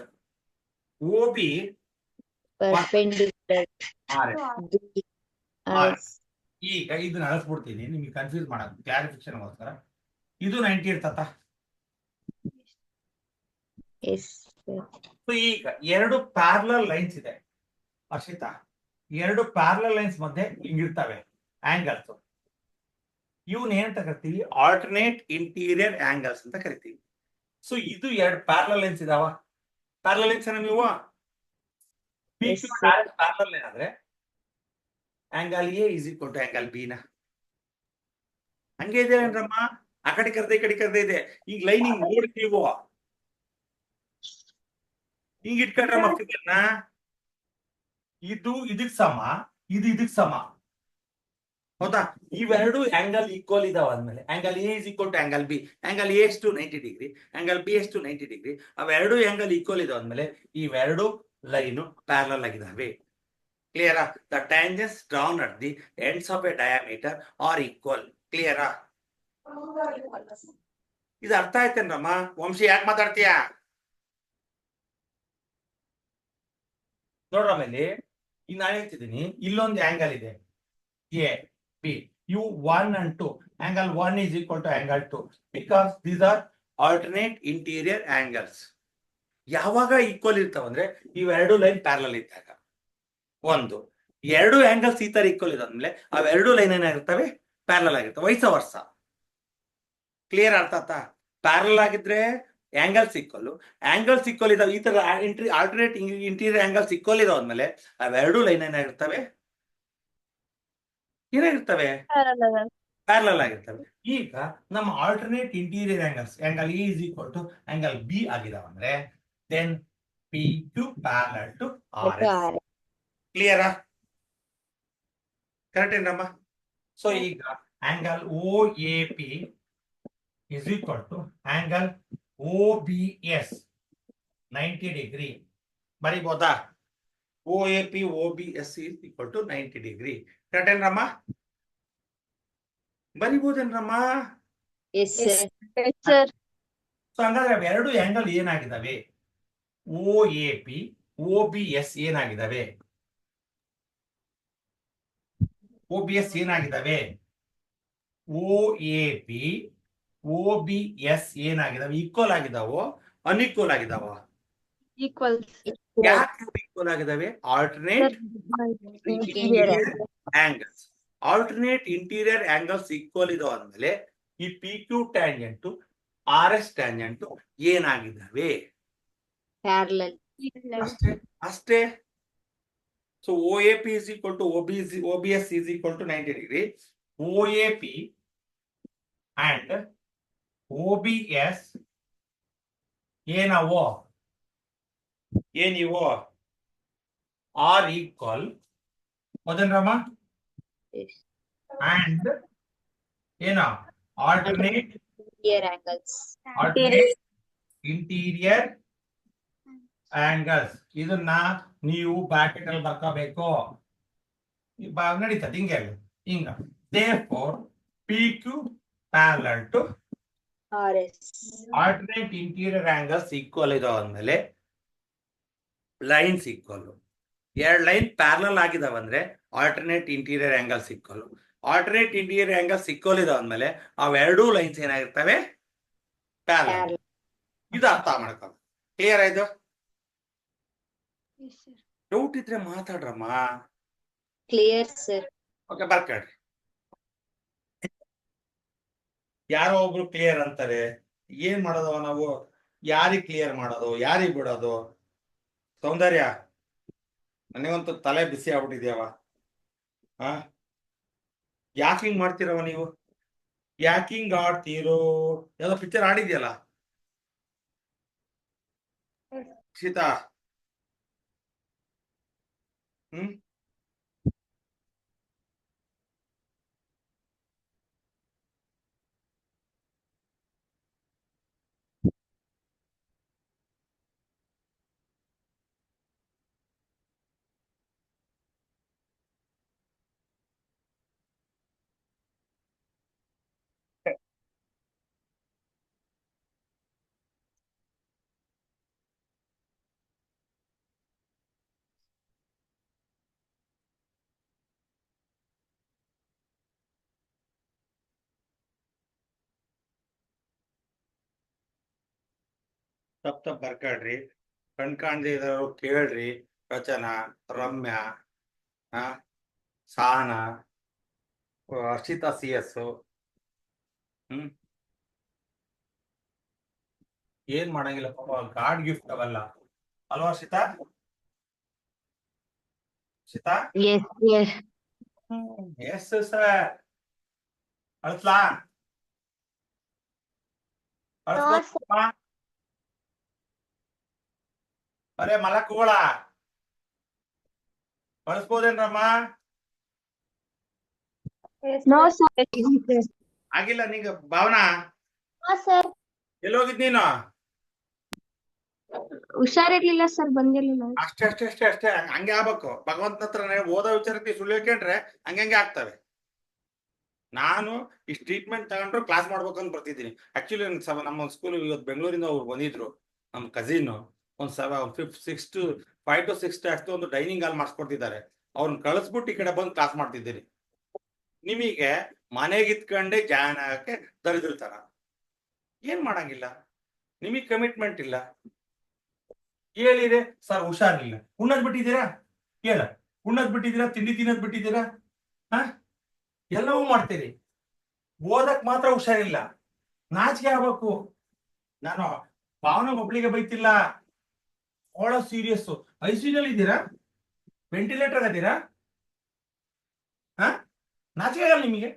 O B Perpendicular. R S. B. RS. ಈಗ ಇದನ್ನ ಅಳಿಸ್ಬಿಡ್ತೀನಿ ನಿಮ್ಗೆ ಕನ್ಫ್ಯೂಸ್ ಮಾಡೋದು ಕ್ಲಾರಿಫಿಕೇಶನ್ ಗೋಸ್ಕರ. ಇದು 90 ಇರ್ತತ. Yes sir. ಸೊ ಈಗ ಎರಡು ಪ್ಯಾರಲಲ್ ಲೈನ್ಸ್ ಇದೆ ಹರ್ಷಿತಾ. ಎರಡು ಪ್ಯಾರಲಲ್ ಲೈನ್ಸ್ ಮಧ್ಯೆ ಹಿಂಗಿರ್ತವೆ ಆಂಗಲ್ಸ್. ಇವನ್ ಏನಂತ ಕರಿತೀವಿ, ಆಲ್ಟರ್ನೇಟ್ ಇಂಟೀರಿಯರ್ ಆಂಗಲ್ಸ್ ಅಂತ ಕರಿತೀವಿ. ಸೊ ಇದು ಎರಡು ಪ್ಯಾರಲಲ್ ಲೈನ್ಸ್ ಇದಾವ. ಪ್ಯಾರಲಲ್ ಲೈನ್ಸ್ ನೀವು Yes, sir. ಪ್ಯಾರಲಲ್ ಲೈನ್ ಆದ್ರೆ angle A is equal to angle B ನ. ಹಂಗೆ ಇದೆ ಏನ್ರಮ್ಮ, ಆ ಕಡೆ ಕರ್ದೆ ಈ ಕಡೆ ಕರ್ದೆ ಇದೆ. ಈಗ ಲೈನಿಂಗ್ ನೋಡಿ ನೀವು ಹಿಂಗ್ ಇಟ್ಕೊಂಡ್ರಮ್ಮ ಫಿಗರ್ನ. ಇದು ಇದಕ್ ಸಮ, ಇದು ಇದಕ್ ಸಮ. ಹೌದಾ, ಇವೆರಡು ಆಂಗಲ್ ಈಕ್ವಲ್ ಇದಾವ ಅಂದ್ಮೇಲೆ angle A is equal to angle B, angle A ಎಷ್ಟು 90 ಡಿಗ್ರಿ, ಆಂಗಲ್ ಬಿ ಎಷ್ಟು 90 ಡಿಗ್ರಿ. ಅವೆರಡು ಆಂಗಲ್ ಈಕ್ವಲ್ ಇದಾವ ಅಂದ್ಮೇಲೆ ಇವೆರಡು ಲೈನು ಪ್ಯಾರಲಲ್ ಆಗಿದಾವೆ. ಕ್ಲಿಯರಾ? The tangents drawn at the ends of a diameter are equal. ಕ್ಲಿಯರಾ? ಇದು ಅರ್ಥ ಆಯ್ತೇನ್ರಮ್ಮ? ವಂಶಿ ಯಾಕೆ ಮಾತಾಡ್ತೀಯಾ? ನೋಡ್ರಮ್ಮ, ಇಲ್ಲಿ ಈಗ ನಾನು ಹೇಳ್ತಿದ್ದೀನಿ, ಇಲ್ಲೊಂದು ಆಂಗಲ್ ಇದೆ A B. You 1 and 2. Angle 1 is equal to angle 2 because these are alternate interior angles. ಯಾವಾಗ ಈಕ್ವಲ್ ಇರ್ತಾವಂದ್ರೆ ಇವೆರಡು ಲೈನ್ ಪ್ಯಾರಲಲ್ ಇದ್ದಾಗ. ಒಂದು ಎರಡು ಆಂಗಲ್ಸ್ ಈ ತರ ಈಕ್ವಲ್ ಇದಾದ್ಮೇಲೆ ಅವೆರಡು ಲೈನ್ ಏನಾಗಿರ್ತವೆ, ಪ್ಯಾರಲಲ್ ಆಗಿರ್ತವೆ. ವೈಸ ವರ್ಷ. ಕ್ಲಿಯರ್ ಅರ್ಥ ಆಯ್ತಾ? ಪ್ಯಾರಲಲ್ ಆಗಿದ್ರೆ ಆಂಗಲ್ಸ್ ಈಕ್ವಲ್ ಇದಾವೆ. ಈ ತರ ಆಲ್ಟರ್ನೇಟ್ ಇಂಟೀರಿಯರ್ ಆಂಗಲ್ಸ್ ಈಕ್ವಲ್ ಇದಾದ್ಮೇಲೆ ಅವೆರಡು ಲೈನ್ ಏನಾಗಿರ್ತವೆ, ಪ್ಯಾರಲಲ್ ಆಗಿರ್ತವೆ. ಈಗ ನಮ್ಮ alternate interior angles angle A is equal to angle B ಆಗಿದಾವಂದ್ರೆ then P Q parallel to R S. ಕ್ಲಿಯರಾ? ಕರೆಕ್ಟ್ ಏನಮ್ಮ? ಸೊ ಈಗ angle OAP is equal to angle OBS 90 degree. ಬರಿಬೋದಾ? OAP OBS is equal to 90 degree. Correct ಏನ್ರಮ್ಮ? ಬರಿಬೋದೇನ್ರಮ್ಮ? Yes sir. ಸರ್ ಸೊ ಹಂಗಾದ್ರೆ ಅವೆರಡು ಆಂಗಲ್ ಏನಾಗಿದ್ದಾವೆ? OAP OBS ಏನಾಗಿದ್ದಾವೆ? OBS ಏನಾಗಿದ್ದಾವೆ? OAP OBS ಏನಾಗಿದ್ದಾವೆ? ಈಕ್ವಲ್ ಆಗಿದಾವೋ ಅನ್ಈಕ್ವಲ್ ಆಗಿದಾವ? ಈಕ್ವಲ್ ಯಾಕೆ ಈಕ್ವಲ್ ಆಗಿದಾವೆ? Alternate interior angles. Alternate interior angles equal ಇದಾವ ಅಂದ್ಮೇಲೆ ಈ PQ ಟ್ಯಾಂಜೆಂಟ್ RS ಟ್ಯಾಂಜೆಂಟ್ ಏನಾಗಿದ್ದಾವೆ? ಪ್ಯಾರಲಲ್. ಅಷ್ಟೇ ಅಷ್ಟೇ. So OAP is equal to OBS is equal to 90 degree. OAP and OBS ಏನವೋ ಆರ್ ಈಕ್ವಲ್ ಹೌದೇನ್ರಮ್ಮ? ಎಸ್. ಅಂಡ್ ಏನ ಆಲ್ಟರ್ನೇಟ್ ಆಂಗಲ್ಸ್. Interior angles. ಇದನ್ನ ನೀವು ಬ್ರಾಕೆಟ್ ಅಲ್ಲಿ ಬರ್ಕೋಬೇಕು. ನಡೀತದೆ ಹಿಂಗೆ ಹಿಂಗ. therefore PQ parallel to RS. alternate interior angles equal ಇದಾವ ಅಂದ್ಮೇಲೆ ಲೈನ್ಸ್ ಈಕ್ವಲ್. ಎರಡು ಲೈನ್ ಪ್ಯಾರಲಲ್ ಆಗಿದಾವ ಅಂದ್ರೆ alternate interior angles equal. Alternate interior angles equal ಇದಾವ ಅಂದ್ಮೇಲೆ ಅವೆರಡೂ ಲೈನ್ಸ್ ಏನಾಗಿರ್ತವೆ? ಪ್ಯಾರಲಲ್. ಇದು ಅರ್ಥ ಮಾಡ್ಕೊ. ಕ್ಲಿಯರ್ ಆಯ್ತು? ಡೌಟ್ ಇದ್ರೆ ಮಾತಾಡ್ರಮ್ಮ. Clear sir. ಓಕೆ ಬರ್ಕೊಳ್ರಿ. ಯಾರೋ ಒಬ್ರು ಕ್ಲಿಯರ್ ಅಂತಾರೆ. ಏನ್ ಮಾಡೋದು ನಾವು? ಯಾರಿಗ್ ಕ್ಲಿಯರ್ ಮಾಡೋದು, ಯಾರಿಗ್ ಬಿಡೋದು? ಸೌಂದರ್ಯ, ನನಗಂತೂ ತಲೆ ಬಿಸಿ ಆಗ್ಬಿಟ್ಟಿದ್ಯಾವ. ಯಾಕಿಂಗ್ ಮಾಡ್ತೀರವ ನೀವು? ಯಾಕಿಂಗ್ ಆಡ್ತೀರೋ? ಯಾವ್ದೋ ಪಿಕ್ಚರ್ ಆಡಿದ್ಯಲ್ಲ ಸೀತಾ? ತಪ್ಪ ಬರ್ಕೊಳ್ರಿ. ಕಣ್ ಕಾಣದೇ ಇರೋರು ಕೇಳ್ರಿ. ರಚನಾ, ರಮ್ಯಾ, ಸಹನಾ, ಹರ್ಷಿತಾ CS. ಏನ್ ಮಾಡಂಗಿಲ್ಲ ಪಾಪ, ಗಾಡ್ ಗಿಫ್ಟ್ ಅವೆಲ್ಲ ಅಲ್ವಾ Harshita? Sita? Yes S. Yes sir. ಅಳ್ಸ್ಲಾ? ಅರೆ ಮಲಕ್ಕುಗಳ ಕಳಿಸ್ಬೋದೇನ್ರಮ್ಮ? ಆಗಿಲ್ಲ ನಿಂಗ ಭಾವನಾ? ಎಲ್ಲೋಗಿದ್ ನೀನು? ಹುಷಾರಿರ್ಲಿಲ್ಲ ಸರ್, ಬಂದಿರ್ಲಿಲ್ಲ. ಅಷ್ಟೇ ಅಷ್ಟೇ ಅಷ್ಟೇ ಅಷ್ಟೇ. ಹಂಗೆ ಆಗ್ಬೇಕು. ಭಗವಂತನ ಹತ್ರ ಓದೋ ವಿಚಾರಕ್ಕೆ ಸುಳ್ಳು ಹೇಳ್ಕೊಂಡ್ರೆ ಹಂಗೆ ಆಗ್ತವೆ. ನಾನು ಇಷ್ಟು ಟ್ರೀಟ್ಮೆಂಟ್ ತಗೊಂಡ್ರು ಕ್ಲಾಸ್ ಮಾಡ್ಬೇಕಂತ ಬರ್ತಿದ್ದೀನಿ. ಆಕ್ಚುಲಿ ನಮ್ಮ ಸ್ಕೂಲ್ ಇವತ್ತು ಬೆಂಗಳೂರಿಂದ ಅವ್ರು ಬಂದಿದ್ರು, ನಮ್ಮ ಕಸಿನ್. ಒಂದು 5 to 6 ಅಷ್ಟು ಒಂದು ಡೈನಿಂಗ್ ಹಾಲ್ ಮಾಡಿಸ್ಕೊಡ್ತಿದ್ದಾರೆ. ಅವ್ರನ್ನ ಕಳಿಸ್ಬಿಟ್ಟು ಈ ಕಡೆ ಬಂದು ಕ್ಲಾಸ್ ಮಾಡ್ತಿದ್ದೀನಿ. ನಿಮಗೆ ಮನೆಗಿತ್ಕೊಂಡೆ ಜಾಯ್ನ್ ಆಗಕ್ಕೆ ದರಿದ್ರತಾರ. ಏನ್ ಮಾಡಂಗಿಲ್ಲ. ನಿಮಗ್ ಕಮಿಟ್ಮೆಂಟ್ ಇಲ್ಲ. ಹೇಳಿದೆ ಸರ್ ಹುಷಾರಿಲ್ಲ. ಉಣ್ಣದ್ ಬಿಟ್ಟಿದ್ದೀರಾ? ಹೇಳ, ಉಣ್ಣದ್ ಬಿಟ್ಟಿದ್ದೀರಾ? ತಿಂಡಿ ತಿನ್ನೋದ್ ಬಿಟ್ಟಿದ್ದೀರಾ? ಎಲ್ಲವೂ ಮಾಡ್ತೀರಿ. ಓದಕ್ ಮಾತ್ರ ಹುಷಾರಿಲ್ಲ. ನಾಚಿಕೆ ಆಗ್ಬೇಕು. ನಾನು ಭಾವನ ಒಬ್ಳಿಗೆ ಬೈತಿಲ್ಲ, ಬಹಳ ಸೀರಿಯಸ್. ICU ಇದ್ದೀರಾ? ವೆಂಟಿಲೇಟರ್ ಅದೀರಾ? ನಾಚಿಕೆ ಆಗಲ್ಲ ನಿಮಗೆ?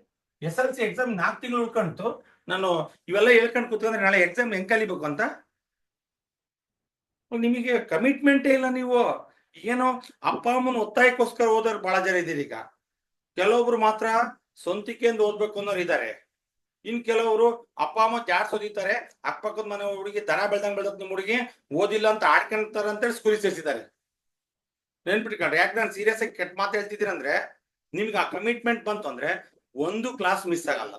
SLC ಎಕ್ಸಾಮ್ 4 ತಿಂಗಳು ಉಳ್ಕೊಂತು. ನಾನು ಇವೆಲ್ಲ ಹೇಳ್ಕೊಂಡು ಕೂತ್ಕೊಂಡ್ರೆ ನಾಳೆ ಎಕ್ಸಾಮ್ ಹೆಂಗ್ ಕಲಿಬೇಕು ಅಂತ? ನಿಮಗೆ ಕಮಿಟ್ಮೆಂಟೇ ಇಲ್ಲ. ನೀವು ಏನೋ ಅಪ್ಪ ಅಮ್ಮನ ಒತ್ತಾಯಕ್ಕೋಸ್ಕರ ಓದೋರು ಬಹಳ ಜನ ಇದ್ದೀರಿ. ಈಗ ಕೆಲವೊಬ್ರು ಮಾತ್ರ ಸ್ವಂತಿಕೆಯಿಂದ ಓದ್ಬೇಕು ಅನ್ನೋರು ಇದ್ದಾರೆ. ಇನ್ ಕೆಲವರು ಅಪ್ಪ ಅಮ್ಮ ಜಾಡ್ಸ್ ಓದಿತಾರೆ, ಅಕ್ಕಪಕ್ಕದ ಮನೆ ಹುಡುಗಿ ದನ ಬೆಳ್ದಂಗ್ ಬೆಳ್ದತ್ ನಿಮ್ ಹುಡುಗಿ ಓದಿಲ್ಲ ಅಂತ ಆಡ್ಕೊಂತಾರೆ ಅಂತೇಳಿ ಸ್ಕೂಲಿಗೆ ಸೇರಿಸಿದ್ದಾರೆ. ನೆನ್ಪಿಟ್ಕೊಂಡ್ರೆ ಯಾಕೆ ನಾನು ಸೀರಿಯಸ್ ಆಗಿ ಕೆಟ್ಟ ಮಾತು ಹೇಳ್ತಿದ್ದೀನಿ ಅಂದ್ರೆ, ನಿಮ್ಗೆ ಆ ಕಮಿಟ್ಮೆಂಟ್ ಬಂತು ಅಂದ್ರೆ ಒಂದು ಕ್ಲಾಸ್ ಮಿಸ್ ಆಗಲ್ಲ.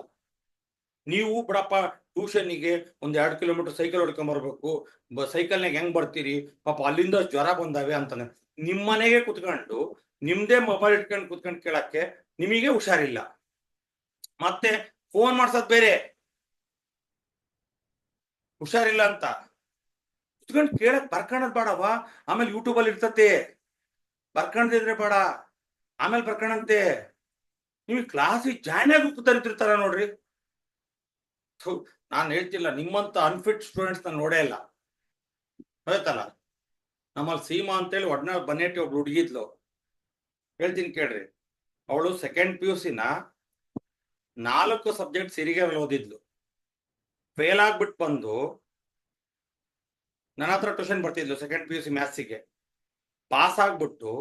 ನೀವು ಬಿಡಪ್ಪ ಟ್ಯೂಷನ್ನಿಗೆ 1-2 ಕಿಲೋಮೀಟರ್ ಸೈಕಲ್ ಹೊಡ್ಕೊಂಡ್ ಬರ್ಬೇಕು, ಸೈಕಲ್ನಾಗ ಹೆಂಗ್ ಬರ್ತೀರಿ, ಪಾಪ ಅಲ್ಲಿಂದ ಜ್ವರ ಬಂದಾವೆ ಅಂತಾನೆ. ನಿಮ್ ಮನೆಗೆ ಕುತ್ಕೊಂಡು ನಿಮ್ದೇ ಮೊಬೈಲ್ ಇಟ್ಕೊಂಡು ಕುತ್ಕೊಂಡು ಕೇಳಕ್ಕೆ ನಿಮಗೆ ಹುಷಾರಿಲ್ಲ, ಮತ್ತೆ ಫೋನ್ ಮಾಡ್ಸೋದ್ ಬೇರೆ ಹುಷಾರಿಲ್ಲ ಅಂತ ಕುತ್ಕೊಂಡು ಕೇಳಕ್ ಬರ್ಕಣದ್ ಬೇಡವಾ. ಆಮೇಲೆ ಯೂಟ್ಯೂಬ್ ಅಲ್ಲಿ ಇರ್ತತೆ, ಬರ್ಕಣದಿದ್ರೆ ಬೇಡ, ಆಮೇಲೆ ಬರ್ಕಣಂತೆ. ನೀವು ಕ್ಲಾಸಿಗೆ ಜಾಯ್ನ್ ಆಗಿ ಕೂತರಿತಿರ್ತಾರ ನೋಡ್ರಿ. ನಾನು ಹೇಳ್ತಿಲ್ಲ, ನಿಮ್ಮಂತ ಅನ್ಫಿಟ್ ಸ್ಟೂಡೆಂಟ್ಸ್ ನಾನು ನೋಡೇ ಇಲ್ಲ. ಹೇಳ್ತಲ್ಲ, ನಮ್ಮಲ್ಲಿ ಸೀಮಾ ಅಂತೇಳಿ ಒಡ್ನ ಬನ್ನೇಟಿ ಒಬ್ಳು ಹುಡುಗಿದ್ಲು, ಹೇಳ್ತೀನಿ ಕೇಳ್ರಿ. ಅವಳು 2nd PUC 4 ಸಬ್ಜೆಕ್ಟ್ ಸಿರಿಗೆ ಓದಿದ್ಲು. ಫೇಲ್ ಆಗ್ಬಿಟ್ಟು ಬಂದು ನನ್ನ ಹತ್ರ ಟ್ಯೂಷನ್ ಬರ್ತಿದ್ಲು 2nd PUC ಮ್ಯಾಥ್ಸಿಗೆ. ಪಾಸ್ ಆಗ್ಬಿಟ್ಟು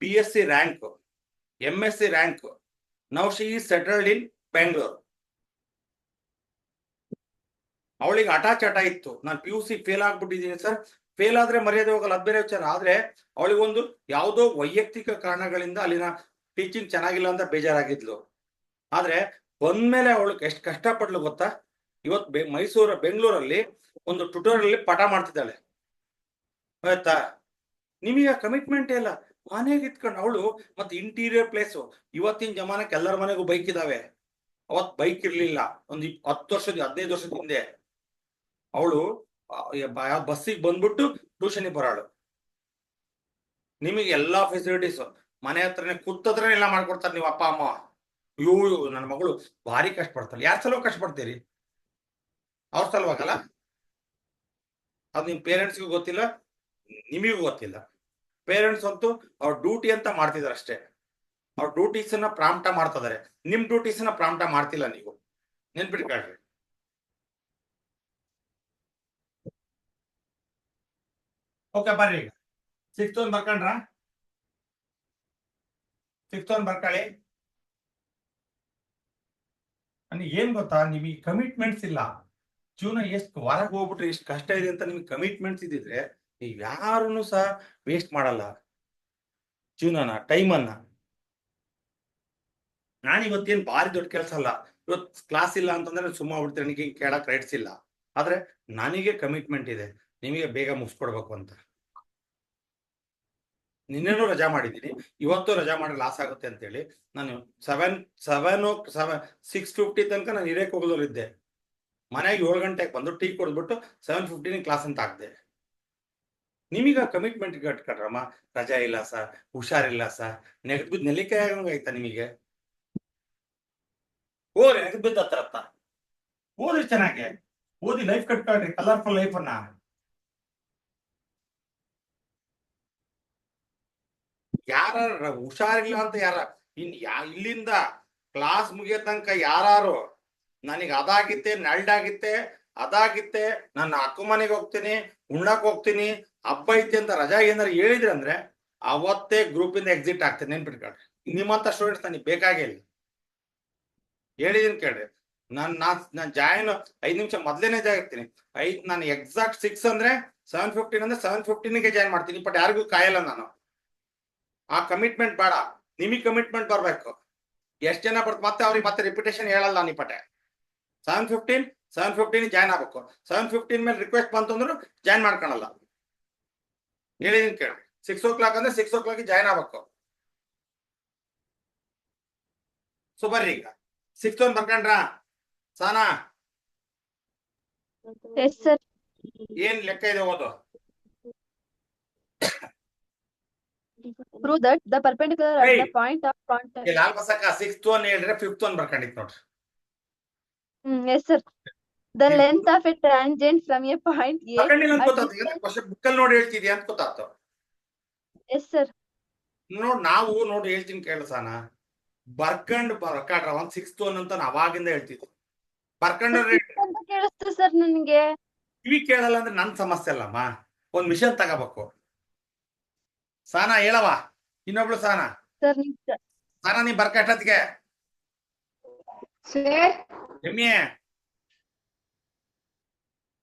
PSC rank, MSc rank. Now she is settled ಇನ್ ಬೆಂಗಳೂರು. ಅವಳಿಗೆ ಹಠ ಇತ್ತು, ನಾನು PUC ಫೇಲ್ ಆಗ್ಬಿಟ್ಟಿದ್ದೀನಿ ಸರ್. ಫೇಲ್ ಆದ್ರೆ ಮರ್ಯಾದೆ ಹೋಗಲ್ಲ, ಅದ್ ಬೇರೆ ವಿಚಾರ. ಆದ್ರೆ ಅವಳಿಗೊಂದು ಯಾವುದೋ ವೈಯಕ್ತಿಕ ಕಾರಣಗಳಿಂದ ಅಲ್ಲಿನ ಟೀಚಿಂಗ್ ಚೆನ್ನಾಗಿಲ್ಲ ಅಂತ ಬೇಜಾರಾಗಿದ್ಲು. ಆದ್ರೆ ಬಂದ್ಮೇಲೆ ಅವಳಿಗೆ ಎಷ್ಟು ಕಷ್ಟಪಡ್ಲು ಗೊತ್ತಾ. ಇವತ್ತು ಬೆಂಗಳೂರಲ್ಲಿ ಒಂದು ಟ್ಯುಟೋರಿಯಲ್ ಪಾಠ ಮಾಡ್ತಿದ್ದಾಳೆ. ಆಯ್ತಾ, ನಿಮಗೆ ಕಮಿಟ್ಮೆಂಟ್ ಇಲ್ಲ. ಮನೆಗೆ ಇತ್ಕೊಂಡು ಅವಳು ಮತ್ತೆ ಇಂಟೀರಿಯರ್ ಪ್ಲೇಸು. ಇವತ್ತಿನ ಜಮಾನಕ್ಕೆ ಎಲ್ಲರ ಮನೆಗೂ ಬೈಕ್ ಇದಾವೆ, ಅವತ್ ಬೈಕ್ ಇರ್ಲಿಲ್ಲ. ಒಂದು 10 ವರ್ಷದ 15 ವರ್ಷದ ಹಿಂದೆ ಅವಳು ಬಸ್ಸಿಗೆ ಬಂದ್ಬಿಟ್ಟು ಟ್ಯೂಷನ್ಗೆ ಬರೋಳು. ನಿಮಗೆ ಎಲ್ಲಾ ಫೆಸಿಲಿಟೀಸ್ ಮನೆ ಹತ್ರನೇ ಕೂತತ್ರನೇ ಎಲ್ಲ ಮಾಡ್ಕೊಡ್ತಾರೆ ನೀವು ಅಪ್ಪ ಅಮ್ಮ. ಇವು ನನ್ನ ಮಗಳು ಭಾರಿ ಕಷ್ಟಪಡ್ತಾಳೆ. ಯಾರ ಸಲುವಾಗಿ ಕಷ್ಟಪಡ್ತೀರಿ? ಅವ್ರ ಸಲುವಾಗಲ್ಲ. ಅದು ನಿಮ್ ಪೇರೆಂಟ್ಸ್ಗೂ ಗೊತ್ತಿಲ್ಲ, ನಿಮಗೂ ಗೊತ್ತಿಲ್ಲ. ಪೇರೆಂಟ್ಸ್ ಅಂತೂ ಅವ್ರ ಡ್ಯೂಟಿ ಅಂತ ಮಾಡ್ತಿದಾರೆ ಅಷ್ಟೇ. ಅವ್ರ ಡ್ಯೂಟೀಸನ್ನ ಪ್ರಾಂಪ್ಟ ಮಾಡ್ತಿದ್ದಾರೆ, ನಿಮ್ ಡ್ಯೂಟೀಸನ್ನ ಪ್ರಾಂಪ್ಟ ಮಾಡ್ತಿಲ್ಲ ನೀವು. ನೆನ್ಪಿಟ್ಕೊಳ್ರಿ. ಓಕೆ, ಬರ್ರಿ ಈಗ 6th one ಬರ್ಕೊಂಡ್ರ? 6th one ಬರ್ಕೊಳ್ಳಿ. ಏನ್ ಗೊತ್ತಾ, ನಿಮಗೆ ಕಮಿಟ್ಮೆಂಟ್ಸ್ ಇಲ್ಲ. ಜೀವನ ಎಷ್ಟು ಹೊರಗೆ ಹೋಗ್ಬಿಟ್ರೆ ಎಷ್ಟು ಕಷ್ಟ ಇದೆ ಅಂತ ನಿಮ್ಗೆ ಕಮಿಟ್ಮೆಂಟ್ಸ್ ಇದ್ದಿದ್ರೆ ನೀವು ಯಾರನ್ನು ಸಹ ವೇಸ್ಟ್ ಮಾಡಲ್ಲ ಜೀವನನ, ಟೈಮನ್ನ. ನಾನು ಇವತ್ತೇನು ಭಾರಿ ದೊಡ್ಡ ಕೆಲಸ ಅಲ್ಲ. ಇವತ್ತು ಕ್ಲಾಸ್ ಇಲ್ಲ ಅಂತಂದ್ರೆ ಸುಮ್ಮ ಬಿಡ್ತೀನಿ, ನನಗೆ ಕೇಳಕ್ ರೈಟ್ಸ್ ಇಲ್ಲ. ಆದ್ರೆ ನನಗೆ ಕಮಿಟ್ಮೆಂಟ್ ಇದೆ, ನಿಮಗೆ ಬೇಗ ಮುಗಿಸ್ಕೊಡ್ಬೇಕು ಅಂತ. ನಿನ್ನೆನೂ ರಜಾ ಮಾಡಿದ್ದೀನಿ, ಇವತ್ತು ರಜಾ ಮಾಡಿ ಲಾಸ್ ಆಗುತ್ತೆ ಅಂತೇಳಿ ನಾನು 6:50 ತನಕ ನಾನು ಹಿರೇಕ್ ಹೋಗೋದಲ್ಲಿದ್ದೆ. ಮನೆಗೆ 7 ಗಂಟೆಗೆ ಬಂದು ಟೀ ಕೊಡ್ಬಿಟ್ಟು 7:15 ಕ್ಲಾಸ್ ಅಂತ ಹಾಕ್ದೆ. ನಿಮೀಗ ಕಮಿಟ್ಮೆಂಟ್ ಕಟ್ಕೊಡ್ರಮ್ಮ. ರಜಾ ಇಲ್ಲ ಸರ್, ಹುಷಾರಿಲ್ಲ ಸರ್, ನೆಗದ್ ಬಿದ್ದು ನೆಲ್ಲಿಕಾಯಿ ಆಗಂಗ ಆಯ್ತಾ ನಿಮಗೆ? ಓದ್ರಿ, ನೆಗದ್ ಬಿದ್ದು ಹತ್ರ ಓದ್ರಿ, ಚೆನ್ನಾಗಿ ಓದಿ ಲೈಫ್ ಕಟ್ಕೊಳ್ರಿ, ಕಲರ್ಫುಲ್ ಲೈಫ್ ಅನ್ನ. ಯಾರ ಹುಷಾರಿಲ್ಲ ಅಂತ ಇಲ್ಲಿಂದ ಕ್ಲಾಸ್ ಮುಗಿಯೋ ತನಕ ಯಾರು ನನಗೆ ಅದಾಗಿತ್ತೆ, ಅದಾಗಿತ್ತೆ, ನನ್ನ ಅಕ್ಕ ಮನೆಗೆ ಹೋಗ್ತೀನಿ, ಉಣ್ಣಕ್ ಹೋಗ್ತೀನಿ, ಹಬ್ಬ ಐತಿ ಅಂತ ರಜಾ ಏನಾರು ಹೇಳಿದ್ರಿ ಅಂದ್ರೆ ಅವತ್ತೇ ಗ್ರೂಪ್ ಇಂದ ಎಕ್ಸಿಟ್ ಆಗ್ತೇನೆ. ನೆನ್ಪಿಟ್ಕೊಳ್ರಿ, ನಿಮ್ಮಂತ ಸ್ಟೂಡೆಂಟ್ಸ್ ನನಗೆ ಬೇಕಾಗೇ ಇಲ್ಲ. ಹೇಳಿದೀನಿ ಕೇಳ್ರಿ. ನಾನು ಜಾಯಿನ್ 5 ನಿಮಿಷ ಮೊದ್ಲೇನೆ ಜಾಗಿರ್ತೀನಿ. ನಾನು ಎಕ್ಸಾಕ್ಟ್ 6 ಅಂದ್ರೆ 7:15 ಅಂದ್ರೆ 7:15ಗೆ ಜಾಯಿನ್ ಮಾಡ್ತೀನಿ. ಬಟ್ ಯಾರಿಗೂ ಕಾಯಲ್ಲ ನಾನು. ಆ ಕಮಿಟ್ಮೆಂಟ್ ಬೇಡ, ನಿಮಗೆ ಕಮಿಟ್ಮೆಂಟ್ ಬರ್ಬೇಕು. ಎಷ್ಟು ಜನ ಮತ್ತೆ ಅವ್ರಿಗೆ ಮತ್ತೆ ರಿಪಿಟೇಷನ್ ಹೇಳಲ್ಲ ನಾನು. ಈ ಪಟೆ 7:15 ಜಾಯ್ನ್ ಆಗ್ಬೇಕು. 7:15 ಮೇಲೆ ರಿಕ್ವೆಸ್ಟ್ ಬಂತು ಅಂದ್ರು ಜಾಯ್ನ್ ಮಾಡ್ಕೊಳಲ್ಲ. ಹೇಳಿದೀನಿ ಕೇಳಿ. 6 o'clock ಅಂದ್ರೆ 6 o'clock ಜಾಯ್ನ್ ಆಗ್ಬೇಕು. ಸೊ ಬರ್ರಿ ಈಗ 6th one ಬರ್ಕೊಂಡ್ರ? Sana, yes sir. ಏನ್ ಲೆಕ್ಕ ಇದೆ ಓದು? Prove that the perpendicular at the point of contact. Lal ಬಸಕ್ಕ 6th one ಹೇಳಿದ್ರೆ 5th one ಬರ್ಕೊಂಡಿತ್ತು ನೋಡ್ರಿ. Yes, sir. The length of a tangent from a point A. ಬರ್ಕೊಂಡಿಲ್ಲ ಅಂತ at ಗೊತ್ತಾಗ್ತದೆ. ಕ್ವಶನ್ ಬುಕ್ ಅಲ್ಲಿ ನೋಡಿ ಹೇಳ್ತಿದ್ಯಾ ಅಂತ ಗೊತ್ತಾಗ್ತದೆ. Yes, sir. ನಾವು ನೋಡಿ ಹೇಳ್ತೀನಿ ಕೇಳಸಾನ. ಬರ್ಕಾಡ್ರ 6th one ಅಂತ ಅವಾಗಿಂದ ಹೇಳ್ತಿದ್ವಿ. ಬರ್ಕೊಂಡ್ರೆ ಅಂತ ಕೇಳಿಸ್ತು ಸರ್ ನನಗೆ. ಕಿವಿ ಕೇಳಲ್ಲ ಅಂದ್ರೆ ನನ್ ಸಮಸ್ಯೆ ಅಲ್ಲಮ್ಮ. ಒಂದ್ ಮಿಷನ್ ತಗೋಬೇಕು. ಸಾನಾ ಹೇಳವ, ಇನ್ನೊಬ್ಳು ಸಾನಾ. ಸರ್ ಸಾನಾ, ನೀ ಬರ್ಕಟ್ಟದ್ಗೆ Sir, ಎಮ್ಮೆ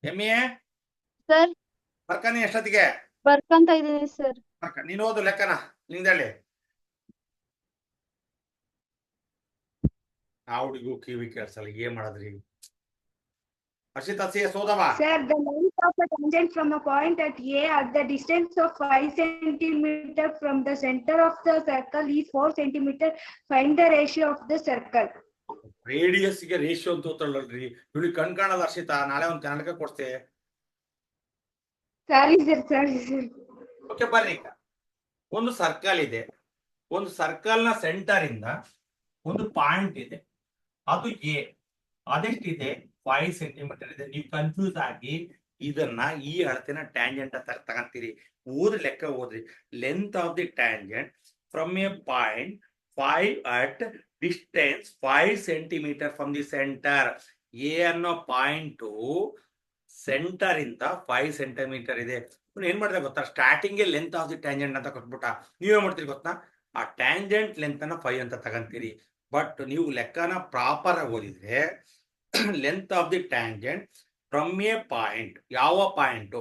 ಎಮ್ಮೆ ಸರ್ ಬರ್ಕಾನಿ ಎಷ್ಟೊತ್ತಿಗೆ ಬರ್ಕಂತ ಇದೀನಿ ಸರ್. ನೀನು ಓದು ಲೆಕ್ಕನ ನಿಂದಳಿ ಆ ಹುಡುಗಿಗೂ ಕಿವಿ ಕೇಳಿಸಲ್ಲ ಏನ್ ಮಾಡದ್ರಿ ಹರ್ಷಿತಾ ಸಿ ಸೋದವ sir, the length of a tangent from a point at A at the distance of 5 centimeter from the center of the circle is 4 centimeter. Find the ratio of the circle. Radius ಗೆ ರೇಷಿಯೋ ಅಂತ ಓದ್ತಾಳಲ್ರಿ ಇವಳಿಗೆ ಕಣ್ ಕಾಣಲ್ಲ ಹರ್ಷಿತಾ ನಾಳೆ ಒಂದು ಕನ್ನಡಕ ಕೊಡ್ತೆ Sorry, sir. ಓಕೆ ಬರ್ರಿ ಈಗ ಒಂದು ಸರ್ಕಲ್ ಇದೆ ಒಂದು ಸರ್ಕಲ್ ನ ಸೆಂಟರ್ ಇಂದ ಒಂದು ಪಾಯಿಂಟ್ ಇದೆ ಅದು ಎ ಅದೆಷ್ಟಿದೆ 5 ಸೆಂಟಿಮೀಟರ್ ಇದೆ ನೀವು ಕನ್ಫ್ಯೂಸ್ ಆಗಿ ಇದನ್ನ ಈ ಅಳತೆನ ಟ್ಯಾಂಜೆಂಟ್ ಅಂತ ತಗೊಂತೀರಿ ಓದ್ ಲೆಕ್ಕ ಓದ್ರಿ length of the tangent from a point 5 at distance 5 centimetre from the centre A ಅನ್ನೋ ಪಾಯಿಂಟ್ ಸೆಂಟರ್ ಇಂದ 5 ಸೆಂಟಿಮೀಟರ್ ಇದೆ ಏನ್ ಮಾಡಿದ್ರೆ ಗೊತ್ತಾ starting length of the tangent ಅಂತ ಕೊಟ್ಬಿಟ್ಟ ನೀವೇನ್ ಮಾಡ್ತೀರಿ ಗೊತ್ತಾ ಆ ಟ್ಯಾಂಜೆಂಟ್ ಲೆಂತ್ ಅನ್ನ 5 ಅಂತ ತಗೊಂತೀರಿ ಬಟ್ ನೀವು ಲೆಕ್ಕನ ಪ್ರಾಪರ್ ಆಗಿ ಓದಿದ್ರೆ length of the tangent from a point ಯಾವ ಪಾಯಿಂಟ್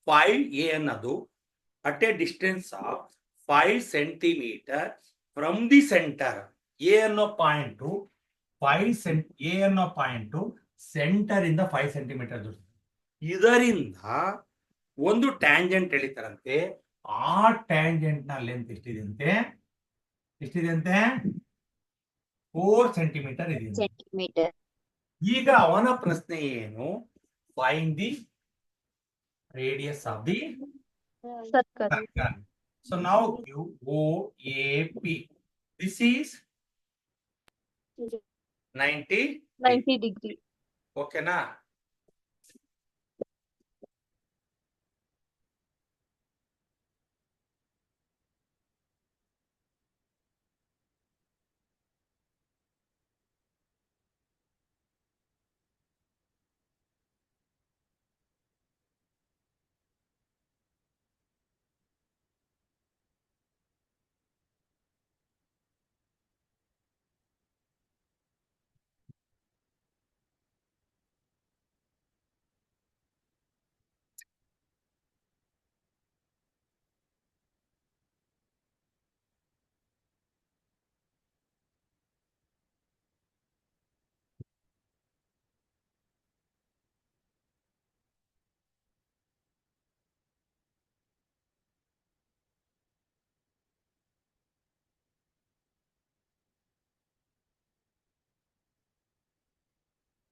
5 ಎ ಅನ್ನೋದು at a distance of 5 centimetre from the centre A ಅನ್ನೋ ಪಾಯಿಂಟ್ 5 ಎ ಅನ್ನೋ ಪಾಯಿಂಟ್ ಸೆಂಟರ್ ಇಂದ 5 ಸೆಂಟಿಮೀಟರ್ ದೂರ ಇದರಿಂದ ಒಂದು ಟ್ಯಾಂಜೆಂಟ್ ಎಳಿತಾರಂತೆ ಆ ಟ್ಯಾಂಜೆಂಟ್ ನ ಲೆಂತ್ ಎಷ್ಟಿದೆ ಅಂತೆ 4 ಸೆಂಟಿಮೀಟರ್ ಇದೆ ಸೆಂಟಿಮೀಟರ್. ಈಗ ಅವನ ಪ್ರಶ್ನೆ ಏನು find the radius of the circle. circle. So now give OAP. This is 90. 90 degree. Okay na?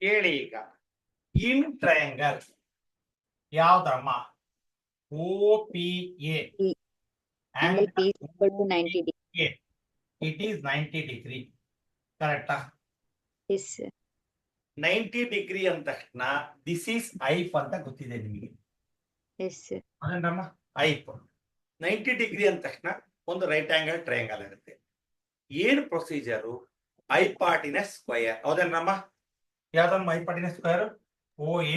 ಕೇಳಿ ಈಗ ಇನ್ ಟ್ರಯಾಂಗಲ್ ಯಾವ್ದಮ್ಮ OPA Angle P is equal to 90 degree. it is 90 degree ಕರೆಕ್ಟಾ Yes, sir. 90 ಡಿಗ್ರಿ ಅಂದ ತಕ್ಷಣ ದಿಸ್ ಈಸ್ ಐಪ್ ಅಂತ ಗೊತ್ತಿದೆ ನಿಮಗೆ Yes, sir. ಅದೇನಮ್ಮ ಐಪ್ 90 ಡಿಗ್ರಿ ಅಂದ ತಕ್ಷಣ ಒಂದು ರೈಟ್ ಆಂಗಲ್ ಟ್ರಯಾಂಗಲ್ ಆಗುತ್ತೆ ಏನು ಪ್ರೊಸೀಜರು ಐಪಾರ್ಟಿನ ಸ್ಕ್ವಯರ್ ಹೌದೇನಮ್ಮ ಯಾವ್ದಮ್ಮ ಐಪಾರ್ಟಿನ square OA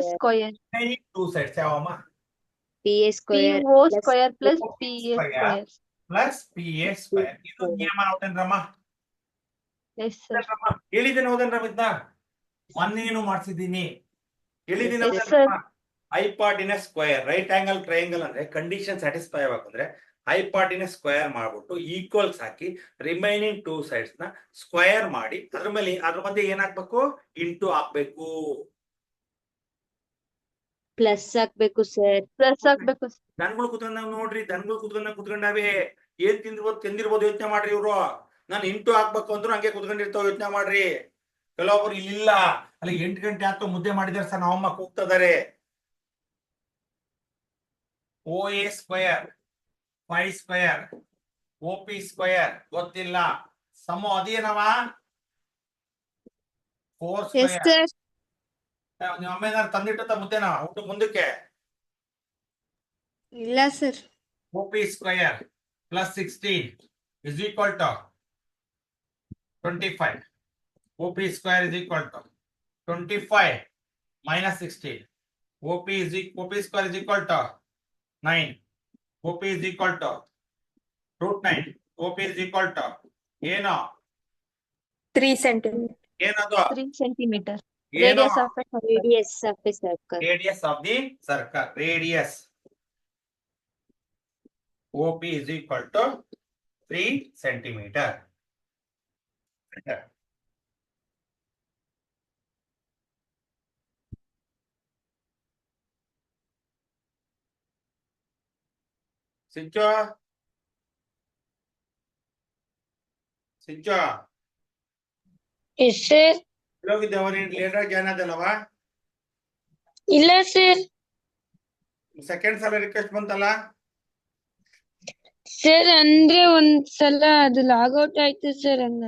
square. Two sides ಯಾವಮ್ಮ PA square PO plus square plus PA square. Square. Plus PA square ಇದು ನಿಯಮ ಹೌದೇನ್ರಮ್ಮ ಎಸ್ ಸರ್. ಹೇಳಿದ್ದೇನೆ ಹೌದೇನ್ರಮ್ಮ ಇದನ್ನ ಮೊನ್ನೇನು ಮಾಡಿಸಿದ್ದೀನಿ ಹೇಳಿದ್ದೀನಿ Yes, sir. ಐಪಾರ್ಟಿನ ಸ್ಕ್ವಯರ್ ರೈಟ್ ಆಂಗಲ್ ಟ್ರಯಾಂಗಲ್ ಅಂದ್ರೆ ಕಂಡೀಷನ್ ಸ್ಯಾಟಿಸ್ಫೈ ಆಗಬೇಕಂದ್ರೆ ಐಪಾರ್ಟಿನ ಸ್ಕ್ವಯರ್ ಮಾಡ್ಬಿಟ್ಟು ಈಕ್ವಲ್ಸ್ ಹಾಕಿ ರಿಮೈನಿಂಗ್ ಟೂ ಸೈಡ್ಸ್ ನ ಸ್ಕ್ವಯರ್ ಮಾಡಿ ಅದ್ರ ಮಧ್ಯೆ ಏನ್ ಹಾಕ್ಬೇಕು ಇಂಟು ಹಾಕ್ಬೇಕು plus ಹಾಕ್ಬೇಕು ಸರ್. ಪ್ಲಸ್ ಹಾಕ್ಬೇಕು. ದನಗಳು ಕುತ್ಕೊಂಡ್ ನಾವ್ ನೋಡ್ರಿ ದನಗಳು ಕುತ್ಕೊಂಡಾವೆ ಏನ್ ತಿಂದಿರ್ಬೋದು ಯೋಚನೆ ಮಾಡ್ರಿ ಇವ್ರು ನಾನು ಇಂಟು ಹಾಕ್ಬೇಕು ಅಂದ್ರು ಹಂಗೆ ಕುತ್ಕೊಂಡಿರ್ತಾವ ಯೋಚನೆ ಮಾಡ್ರಿ ಕೆಲವೊಬ್ರು ಇಲ್ಲ ಅಲ್ಲಿ 8 ಗಂಟೆ ಆಯ್ತು ಮುದ್ದೆ ಮಾಡಿದಾರೆ ಸರ್ ನಮ್ಮಮ್ಮ ಕೂಗ್ತಿದ್ದಾರೆ OA square 5 square OP square ಗೊತ್ತಿಲ್ಲ ಸಮ ಅದೇನವ 4 Yes, ಸ್ಕ್ವಯರ್ sir. ನಿಮ್ಮ ಅಮ್ಮ ಏನಾರು ತಂದಿಟ್ಟ ಮುದ್ದೆನ ಊಟ ಮುಂದಕ್ಕೆ ಇಲ್ಲ sir. OP square plus 16 is equal to 25. OP square is equal to 25 minus 16. OP square is equal to 9. OP is equal to root 9. OP is equal to ಏನು 3 centimeter. ಏನದು 3 centimeter. ಏನು Radius of a circle. Radius of a circle. Radius of the circle. Radius OP is equal to 3 centimeter. ಸಿಂಚು ಸಿಂಚು ಎಸ್ ಸರ್. ಹೋಗಿದ್ದೇವ ನೀನ್ ಲೇಟರ್ ಜಾಯ್ನ್ ಆದಲ್ಲವಾ? ಇಲ್ಲ ಸರ್. ಸೆಕೆಂಡ್ ಸಲ ರಿಕ್ವೆಸ್ಟ್ ಬಂತಲ್ಲ? ಸರ್ ಅಂದ್ರೆ ಒಂದ್ಸಲ ಅದು ಲಾಗೌಟ್ ಆಯ್ತು ಸರ್ ಹಂಗ.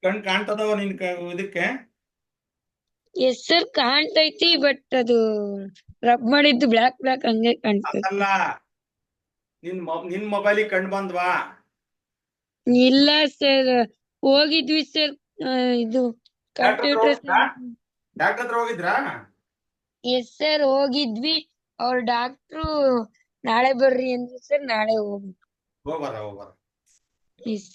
ಕಣ್ ಕಾಣ್ತದವ ನಿನ್ ಇದಕ್ಕೆ? ಎಸ್ ಸರ್ ಕಾಣ್ತೈತಿ, ಬಟ್ ಅದು ರಬ್ ಮಾಡಿದ್ದು ಬ್ಲಾಕ್ ಹಂಗೆ ಕಾಣ್ತದೆ. ಅಲ್ಲ, ನಿನ್ ಮೊಬೈಲಿಗೆ ಕಂಡು ಬಂದ್ವಾ? ಇಲ್ಲ ಸರ್, ಹೋಗಿದ್ವಿ ಸರ್. ಇದು ಕಂಪ್ಯೂಟರ್. ಡಾಕ್ಟರ್ ಹತ್ರ ಹೋಗಿದ್ರಾ? ಎಸ್ ಸರ್ ಹೋಗಿದ್ವಿ. ಅವ್ರ ಡಾಕ್ಟ್ರು ನಾಳೆ ಬರ್ರಿ ಅಂದ್ರು ಸರ್. ನಾಳೆ ಹೋಗಿ. ಹೋಗ್ಬಾರ. ಎಸ್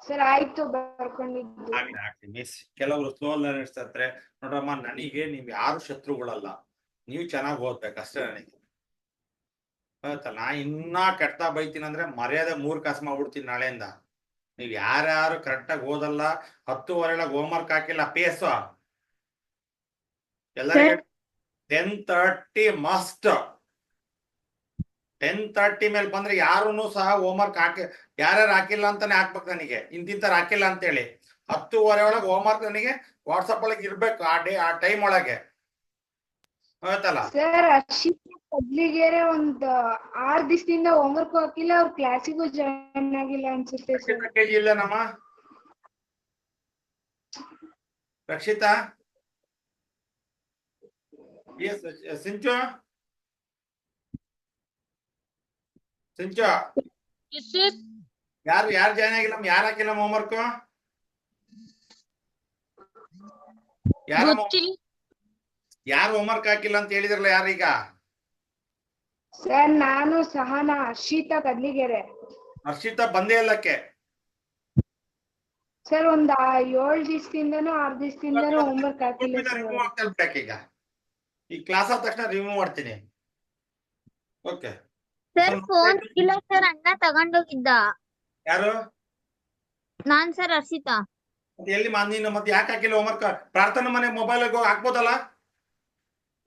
ಸರ್ ಆಯ್ತು ಬರ್ಕೊಂಡಿದ್ದು. ಮಿಸ್ ಕೆಲವರು ಸ್ಲೋ ಲರ್ನರ್ಸ್ ಇರ್ತಾರೆ ನೋಡ್ರಮ್ಮ. ನನಗೆ ನೀವ್ ಯಾರು ಶತ್ರುಗಳಲ್ಲ, ನೀವು ಚೆನ್ನಾಗಿ ಓದ್ಬೇಕು ಅಷ್ಟೇ. ನನಗೆ ಆಯ್ತಾ? ನಾ ಇನ್ನ ಕೆಟ್ಟ ಬೈತೀನಿ ಅಂದ್ರೆ ಮರ್ಯಾದೆ 3 ಕಾಸು ಮಾಡ್ಬಿಡ್ತೀನಿ ನಾಳೆಯಿಂದ. ನೀವ್ ಯಾರ್ಯಾರು ಕರೆಕ್ಟಾಗಿ ಓದಲ್ಲ, 10:15 ಹೋಮ್ ವರ್ಕ್ ಹಾಕಿಲ್ಲ PS ಎಲ್ಲರಿಗೆ 10:30 ಮಸ್ಟ್. 10:30 ಮೇಲೆ ಬಂದ್ರೆ ಯಾರು ಸಹ ಹೋಮ್ ವರ್ಕ್ ಯಾರ್ಯಾರು ಹಾಕಿಲ್ಲ ಅಂತಾನೆ ಹಾಕ್ಬೇಕು. ನನಗೆ ಇಂತಿಂತರ ಹಾಕಿಲ್ಲ ಅಂತೇಳಿ 10:15 ಒಳಗೆ ಹೋಮ್ ವರ್ಕ್ ನನಗೆ ವಾಟ್ಸಪ್ ಒಳಗೆ ಇರ್ಬೇಕು. ಆ ಟೈಮ್ ಒಳಗೆ ಆಯ್ತಲ್ಲ? ಸರ್ ಅರ್ಷಿತಾ ಕಡ್ಲಿಗೆರೆ ಒಂದ್ 6 ದಿವಸದಿಂದ ಹೋಮ್ವರ್ಕ್ ಹಾಕಿಲ್ಲ, ಅವ್ರ ಕ್ಲಾಸಿಗೂ ಜಾಯಿನ್ ಆಗಿಲ್ಲ ಅನ್ಸುತ್ತೆ ಸರ್. KG ಇಲ್ಲ ನಮ್ಮ ರಕ್ಷಿತಾ. ಎಸ್ ಸಿಂಚು ಎಸ್ ಸರ್. ಯಾರು ಜಾಯ್ನ್ ಆಗಿಲ್ಲ? ಯಾರು ಹಾಕಿಲ್ಲ ಹೋಮ್ ವರ್ಕ್? ಗೊತ್ತಿಲ್ಲ ಯಾರು ಹೋಮ್ ವರ್ಕ್ ಹಾಕಿಲ್ಲ ಅಂತ ಹೇಳಿದ್ರಲ್ಲ, ಯಾರೀಗ? ಸರ್ ನಾನು ಸಹನಾ, ಹರ್ಷಿತಾ ಕಡ್ಲಿಗೆರೆ. ಹರ್ಷಿತಾ ಬಂದೇ ಇಲ್ಲಕ್ಕೆ. ಸರ್ ಒಂದ್ 7 ದಿವಸದಿಂದನೂ 6 ದಿವಸದಿಂದನೂ ಹೋಮ್ವರ್ಕ್ ಹಾಕಿಲ್ಲ ಸರ್. ರಿಮೂವ್ ಆಗ್ತಾ ಇರ್ಬೇಕು. ಈಗ ಈ ಕ್ಲಾಸ್ ಆದ ತಕ್ಷಣ ರಿಮೂವ್ ಮಾಡ್ತೀನಿ. ಓಕೆ ಸರ್ ಫೋನ್ ಇಲ್ಲ ಸರ್, ಅಣ್ಣ ತಗೊಂಡೋಗಿದ್ದ. ಯಾರು? ನಾನ್ ಸರ್ ಹರ್ಷಿತಾ. ಎಲ್ಲಿ ನೀನು ಮತ್ತೆ ಯಾಕೆ ಹಾಕಿಲ್ಲ ಹೋಮ್ ವರ್ಕ್? ಪ್ರಾರ್ಥನಾ ಮನೆ ಮೊಬೈಲ್ ಹಾಕ್ಬೋದಲ್ಲ?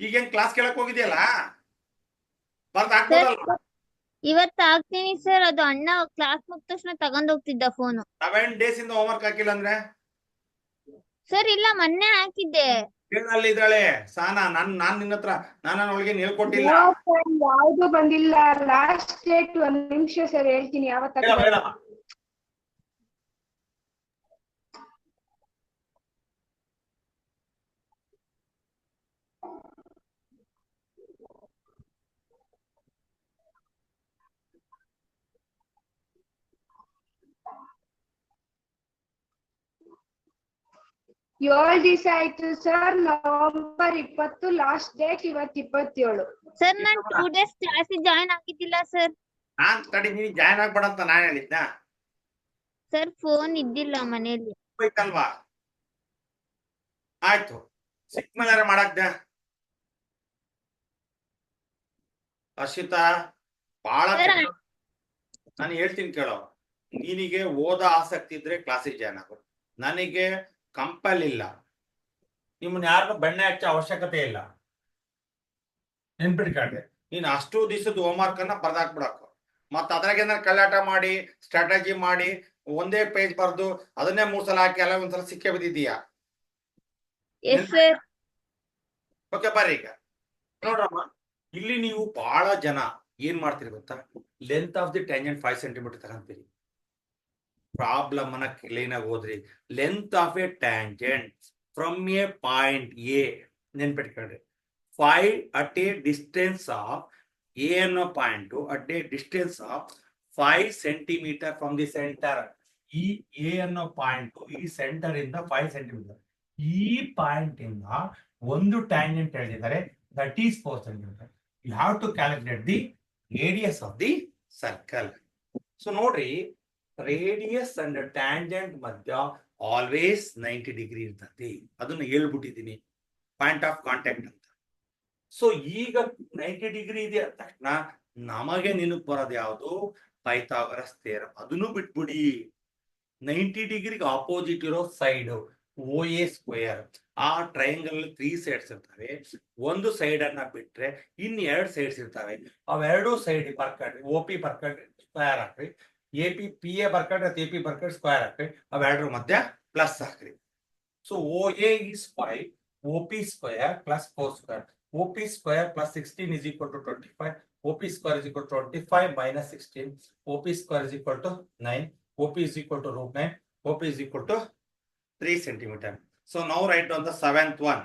ಈಗೇನ್ ಕ್ಲಾಸ್ ಕೇಳಕ್ ಹೋಗಿದ್ಯಲ್ಲ, ಬರ್ದು ಹಾಕ್ಬೋದಲ್ಲ? ಇವತ್ತು ಹಾಕ್ತೀನಿ ಸರ್. ಅದು ಅಣ್ಣ ಕ್ಲಾಸ್ ಮುಗಿದ ತಕ್ಷಣ ತಗೊಂಡೋಗ್ತಿದ್ದ ಫೋನು. 7 days ಇಂದ ಹೋಮ್ ವರ್ಕ್ ಹಾಕಿಲ್ಲ ಅಂದ್ರೆ? ಸರ್ ಇಲ್ಲ, ಮೊನ್ನೆ ಹಾಕಿದ್ದೆ. ಅಲ್ಲಿ ಇದ್ದಾಳೆ ಸಾನಾ. ನಾನ್ ನಿನ್ನ ಹತ್ರ ನಾನು ಅವಳಿಗೆ ಹೇಳ್ಕೊಟ್ಟಿಲ್ಲ. ಯಾವ್ದು ಬಂದಿಲ್ಲ. ಲಾಸ್ಟ್ ಡೇಟ್ 1 ನಿಮಿಷ ಸರ್ ಹೇಳ್ತೀನಿ ಯಾವತ್ತ. ಏಳು ದಿವಸ ಆಯ್ತು ಸರ್. ನವೆಂಬರ್ 20 ಲಾಸ್ಟ್ ಡೇಟ್, ಇವತ್ತು 27. ಸರ್ ನಾನ್ 2 days ಕ್ಲಾಸಿಗೆ ಜಾಯಿನ್ ಆಗಿದ್ದಿಲ್ಲ ಸರ್. ನಾನ್ ತಡಿ, ನೀನ್ ಜಾಯ್ನ್ ಆಗ್ಬೇಡ ಅಂತ ನಾನ್ ಹೇಳಿದ್ನ? ಸರ್ ಫೋನ್ ಇದ್ದಿಲ್ಲ ಮನೇಲಿ. ಬೇಕಲ್ವಾ? ಆಯ್ತು, ಸಿಕ್ ಮೇಲೆ ಮಾಡಕ್ದೆ. ಹರ್ಷಿತಾ ಬಹಳ ನಾನು ಹೇಳ್ತೀನಿ ಕೇಳೋ. ನೀನಿಗೆ ಓದ ಆಸಕ್ತಿ ಇದ್ರೆ ಕ್ಲಾಸಿಗೆ ಜಾಯ್ನ್ ಆಗು. ನನಗೆ ಕಂಪಲ್ ಇಲ್ಲ. ನಿಮ್ಮನ್ನ ಯಾರನ್ನು ಬೆಣ್ಣೆ ಹಚ್ಚೋ ಅವಶ್ಯಕತೆ ಇಲ್ಲ. ನೆನ್ಪಿಟ್ಕೊಂಡೆ. ನೀನು ಅಷ್ಟು ದಿವಸದ ಹೋಮ್ ವರ್ಕ್ ಅನ್ನ ಬರ್ದಾಕ್ಬಿಡಕು. ಮತ್ತ ಅದ್ರಾಗ ಕಳ್ಳಾಟ ಮಾಡಿ ಸ್ಟ್ರಾಟಜಿ ಮಾಡಿ ಒಂದೇ ಪೇಜ್ ಬರ್ದು ಅದನ್ನೇ 3 ಸಲ ಹಾಕಿ ಎಲ್ಲ ಒಂದ್ಸಲ ಸಿಕ್ಕೇ ಬಿದ್ದಿದ್ದೀಯಾ? ಓಕೆ ಬರ್ರಿ. ಈಗ ನೋಡ್ರಮ್ಮ, ಇಲ್ಲಿ ನೀವು ಬಹಳ ಜನ ಏನ್ ಮಾಡ್ತೀರಿ ಗೊತ್ತಾ? Length of the tangent 5 centimeter ತಗೊಂತೀರಿ. ಪ್ರಾಬ್ಲಮ್ ಅನ್ನ ಕ್ಲೀನ್ ಆಗಿ ಓದ್ರಿ. Length of a tangent from a point A, ನೆನ್ಪಿಟ್ಕೊಂಡ್ರಿ, 5 at a distance of A ಅನ್ನೋ point at a distance of 5 centimeter from the centre. ಈ ಎ ಅನ್ನೋ ಪಾಯಿಂಟ್ ಈ ಸೆಂಟರ್ ಇಂದ 5 centimeter. ಈ ಪಾಯಿಂಟ್ ಇಂದ ಒಂದು ಟ್ಯಾಂಜೆಂಟ್ ಹೇಳಿದ್ದಾರೆ, that is 4 centimeter. You have to calculate the radius of the circle. So ನೋಡ್ರಿ, ರೇಡಿಯಸ್ ಅಂಡ್ ಟ್ಯಾಂಜೆಂಟ್ ಮಧ್ಯ ಆಲ್ವೇಸ್ 90 ಡಿಗ್ರಿ ಇರ್ತದೆ. ಅದನ್ನ ಹೇಳ್ಬಿಟ್ಟಿದ್ದೀನಿ, ಪಾಯಿಂಟ್ ಆಫ್ ಕಾಂಟ್ಯಾಕ್ಟ್ ಅಂತ. ಸೊ ಈಗ 90 ಡಿಗ್ರಿ ಇದೆ ಅಂದ ತಕ್ಷಣ ನಮಗೆ ನೆನಪು ಬರೋದು ಯಾವುದು? Pythagoras theorem. ಅದನ್ನು ಬಿಟ್ಬಿಡಿ. 90 ಡಿಗ್ರಿಗೆ ಆಪೋಸಿಟ್ ಇರೋ ಸೈಡ್ OA ಸ್ಕ್ವೇರ್. ಆ ಟ್ರಯಾಂಗಲ್ 3 ಸೈಡ್ಸ್ ಇರ್ತವೆ. ಒಂದು ಸೈಡ್ ಅನ್ನ ಬಿಟ್ರೆ ಇನ್ 2 ಸೈಡ್ಸ್ ಇರ್ತವೆ. ಅವೆರಡು ಸೈಡ್ ಬರ್ಕಡ್ರಿ, OP ಬರ್ಕಡ್ರಿ, ಸ್ಕ್ವೇರ್ ಹಾಕ್ರಿ. AP PA ಬರ್ಕಡ್ರಿ, AP ಬರ್ಕಡ್ರಿ, ಸ್ಕ್ವೇರ್ ಹಾಕ್ರಿ. ಅವೆರಡರ ಮಧ್ಯ ಪ್ಲಸ್ ಹಾಕ್ರಿ. So OA is 5, OP square plus 4 square. OP square plus 16 is equal to 25. OP square is equal to 25 minus 16. OP square is equal to 9. OP is equal to root 9. OP is equal to 3 centimeter. So now write down the 7th one.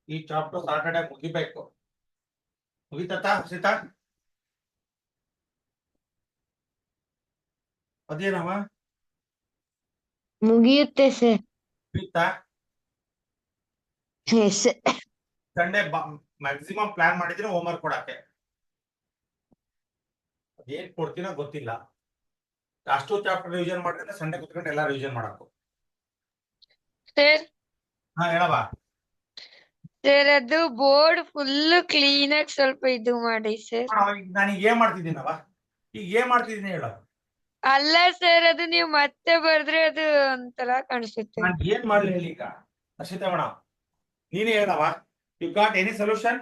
ಈ ಚಾಪ್ಟರ್ ಸಾಟರ್ಡೆ ಮುಗಿಬೇಕು. ಮುಗಿತಾ ಹರ್ಷಿತಾ? ಅದೇನವ ಮುಗಿಯುತ್ತೆ ಸರ್. ಮುಗಿತಾ? ಸಂಡೇ ಮ್ಯಾಕ್ಸಿಮಮ್ ಪ್ಲಾನ್ ಮಾಡಿದ್ರೆ ಹೋಮ್ವರ್ಕ್ ಕೊಡಕ್ಕೆ. ಅದೇನ್ ಕೊಡ್ತೀನೋ ಗೊತ್ತಿಲ್ಲ. ಅಷ್ಟು ಚಾಪ್ಟರ್ ರಿವಿಷನ್ ಮಾಡಿದ್ರೆ ಸಂಡೇ ಕುತ್ಕೊಂಡು ಎಲ್ಲ ರಿವಿಷನ್ ಮಾಡಬೇಕು. ಸರ್ ಹಾ ಹೇಳವಾ. ಸರ್ ಅದು ಬೋರ್ಡ್ ಫುಲ್ ಕ್ಲೀನ್ ಆಗಿ ಸ್ವಲ್ಪ ಇದು ಮಾಡಿ ಸರ್. ನಾನೀಗ ಏನ್ ಮಾಡ್ತಿದ್ದೀನವ? ಈಗ ಏನ್ ಮಾಡ್ತಿದ್ದೀನಿ ಹೇಳ. ಅಲ್ಲ ಸರ್, ಅದು ನೀವು ಮತ್ತೆ ಬರ್ದ್ರೆ ಅದು ಒಂಥರ ಕಾಣಿಸುತ್ತೆ. ನಾನು ಏನ್ ಮಾಡ್ಲಿ ಹೇಳಿ ಈಗ? ಹರ್ಷಿತಾ ಮೇಡಮ್ ನೀನೇ ಹೇಳವ. You got any solution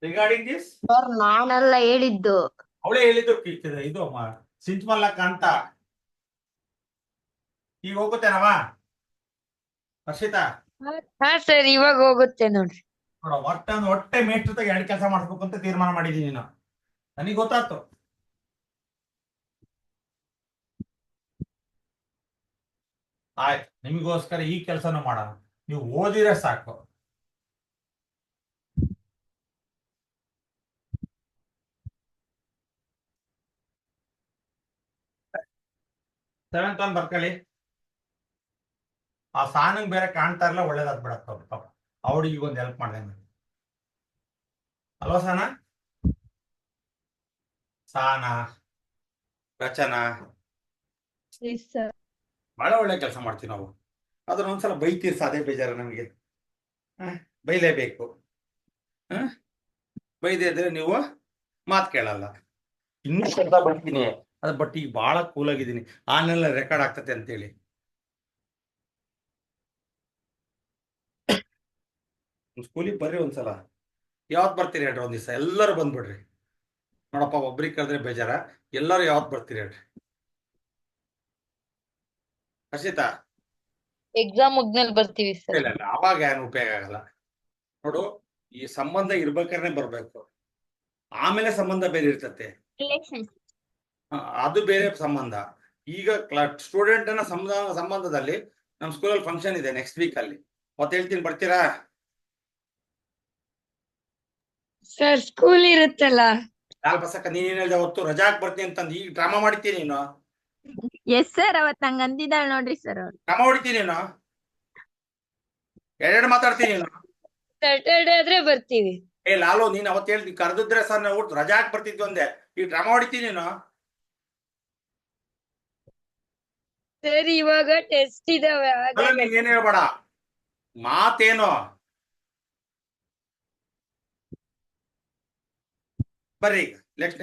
regarding this? Sir ನಾನೆಲ್ಲ ಹೇಳಿದ್ದು. ಅವಳೇ ಹೇಳಿದ್ದು ಇದು ಸಿಂಚ್ಮಲ್ಲಕ್ಕ ಅಂತ. ಈಗ ಹೋಗುತ್ತೇನವ ಹರ್ಷಿತಾ? ಹಾ ಸರ್, ಇವಾಗ ಹೋಗುತ್ತೆ ನೋಡ್ರಿ. ನೋಡ, ಹೊಟ್ಟೆ ಮೇಷ್ಟ್ರತಾಗ 2 ಕೆಲಸ ಮಾಡಿಸ್ಬೇಕು ಅಂತ ತೀರ್ಮಾನ ಮಾಡಿದೀನಿ ನಾನು. ನನಗೆ ಗೊತ್ತಾಯ್ತು. ಆಯ್ತು, ನಿಮಗೋಸ್ಕರ ಈ ಕೆಲಸನೂ ಮಾಡೋಣ. ನೀವು ಓದಿದ್ರೆ ಸಾಕು. ಸೆವೆಂತ್ ಒನ್ ಬರ್ಕೊಳ್ಳಿ. ಆ ಸಾನಂಗ್ ಬೇರೆ ಕಾಣ್ತಾ ಇರಲ್ಲ, ಒಳ್ಳೇದಾದ್ ಬಿಡಪ್ಪ ಪಾಪ. ಅವಳಿಗೆ ಈಗ ಒಂದು ಹೆಲ್ಪ್ ಮಾಡ್ದಂಗೆ ಅಲ್ವಾ ಸಾನ? ಸಾನ, ರಚನಾ ಬಹಳ ಒಳ್ಳೆ ಕೆಲಸ ಮಾಡ್ತೀವಿ ನಾವು. ಅದನ್ನ ಒಂದ್ಸಲ ಬೈತೀರಿ, ಸಾದೇ ಬೇಜಾರ ನಮಗೆ. ಬೈಲೇಬೇಕು. ಬೈದೇ ಇದ್ರೆ ನೀವು ಮಾತು ಕೇಳಲ್ಲ. ಇನ್ನೂ ಶಬ್ದ ಬರ್ತೀನಿ ಅದು, ಬಟ್ ಈಗ ಬಹಳ ಕೂಲ್ ಆಗಿದ್ದೀನಿ. ಆನೆಲ್ಲ ರೆಕಾರ್ಡ್ ಆಗ್ತತೆ ಅಂತೇಳಿ. ಸ್ಕೂಲಿಗೆ ಬರ್ರಿ ಒಂದ್ಸಲ. ಯಾವತ್ ಬರ್ತೀರಿ ಹೇಳ್ರಿ? ಒಂದ್ ದಿವಸ ಎಲ್ಲರೂ ಬಂದ್ಬಿಡ್ರಿ. ನೋಡಪ್ಪ, ಒಬ್ರಿಗೆ ಕರೆದ್ರೆ ಬೇಜಾರ. ಎಲ್ಲರೂ ಯಾವತ್ ಬರ್ತೀರಿ ಹೇಳ್ರಿ? ಹರ್ಷಿತಾ? ಎಕ್ಸಾಮ್ ಮುಗ್ದ್ಮೇಲೆ ಬರ್ತೀವಿ ಸರ್. ಇಲ್ಲ ಇಲ್ಲ, ಅವಾಗ ಏನು ಉಪಯೋಗ ಆಗಲ್ಲ. ನೋಡು, ಈ ಸಂಬಂಧ ಇರ್ಬೇಕಾದ್ರೆ ಬರ್ಬೇಕು. ಆಮೇಲೆ ಸಂಬಂಧ ಬೇರೆ ಇರ್ತತೆ, ಅದು ಬೇರೆ ಸಂಬಂಧ. ಈಗ ಸ್ಟೂಡೆಂಟ್ ನ ಸಂಬಂಧದಲ್ಲಿ ನಮ್ ಸ್ಕೂಲಲ್ಲಿ ಫಂಕ್ಷನ್ ಇದೆ ನೆಕ್ಸ್ಟ್ ವೀಕ್ ಅಲ್ಲಿ. ಮತ್ತೆ ಹೇಳ್ತೀನಿ, ಬರ್ತೀರಾ? ಸರ್ ಸ್ಕೂಲ್ ಇರುತ್ತಲ್ಲ. ಬಸಕ್ಕ ನೀನ್ ಹೇಳ್ದೆ ಅವತ್ತು ರಜಾಕ್ ಬರ್ತೀನಿ ಅಂತಂದು ಈಗ ಡ್ರಾಮಾ ಮಾಡ್ತೀನಿ ನೀನು. ಎಸ್ ಸರ್, ಅವತ್ ನಂಗೆ ಅಂದಿದ್ದಾಳ ನೋಡ್ರಿ ಸರ್ ಅವ್ರು. ಡ್ರಾಮಾ ಹೊಡಿತೀನಿ ನೀನು, ಎರಡೆರಡು ಮಾತಾಡ್ತೀನಿ ನೀನು. ಸ್ಯಾಟರ್ಡೆ ಆದ್ರೆ ಬರ್ತೀವಿ. ಏ ಲಾಲು, ನೀನ್ ಅವತ್ತು ಹೇಳ್ತಿ ಕರೆದಿದ್ರೆ ಸರ್ ನಾವು ರಜಾಕ್ ಬರ್ತಿದ್ವಿ ಒಂದೇ. ಈಗ ಡ್ರಾಮಾ ಹೊಡಿತೀನಿ ನೀನು. ಸರ್ ಇವಾಗ ಟೆಸ್ಟ್ ಇದಾವೆ. ಏನ್ ಹೇಳ್ಬೇಡ, ಮಾತೇನು. ಬರ್ರಿ ನೆಕ್ಸ್ಟ್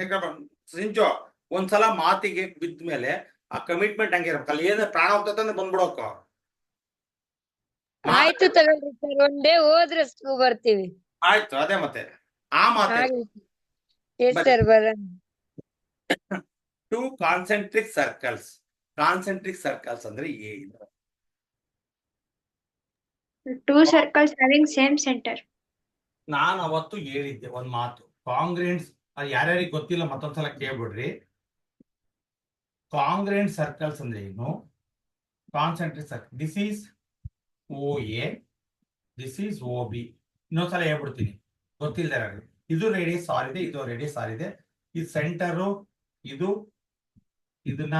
ಸಿಂಚು, ಒಂದ್ಸಲ ಮಾತಿಗೆ ಬಿದ್ದ ಮೇಲೆ ಆ ಕಮಿಟ್ಮೆಂಟ್ ಹಂಗೆ ಇರ್ಬೇಕು. ಅಲ್ಲಿ ಏನ ಪ್ರಾಣ ಹೋಗ್ತಂದ್ರೆ ಬಂದ್ಬಿಡೋಕ. ಆಯ್ತು ತಗೊಳ್ರಿ ಸರ್, ಒನ್ ಡೇ ಹೋದ್ರೆ ಬರ್ತೀವಿ. ಆಯ್ತು, ಅದೇ ಮತ್ತೆ ಆ ಮಾತು. ಎಸ್ ಸರ್, ಬರೋಣ. 2 ಕಾನ್ಸೆಂಟ್ರಿಕ್ ಸರ್ಕಲ್ಸ್. ಕಾನ್ಸೆಂಟ್ರಿಕ್ ಸರ್ಕಲ್ಸ್ ಅಂದ್ರೆ ಏನು? 2 circles having same center. ನಾನು ಅವತ್ತು ಹೇಳಿದ್ದೆ ಒಂದ್ ಮಾತು, ಕಾಂಗ್ರೆಂಟ್ಸ್. ಅದು ಯಾರ್ಯಾರಿಗೆ ಗೊತ್ತಿಲ್ಲ ಮತ್ತೊಂದ್ಸಲ ಕೇಳ್ಬಿಡ್ರಿ. ಕಾಂಗ್ರೆಂಟ್ ಸರ್ಕಲ್ಸ್ ಅಂದ್ರೆ ಏನು? Concentric circle, this is OA, this is OB. ಇನ್ನೊಂದ್ಸಲ ಹೇಳ್ಬಿಡ್ತೀನಿ ಗೊತ್ತಿಲ್ಲದೆ. ಇದು ರೇಡಿಯಸ್ ಆರ್ ಇದೆ, ಇದು ರೇಡಿಯಸ್ ಆರ್ ಇದೆ. ಇದು ಸೆಂಟರು, ಇದನ್ನ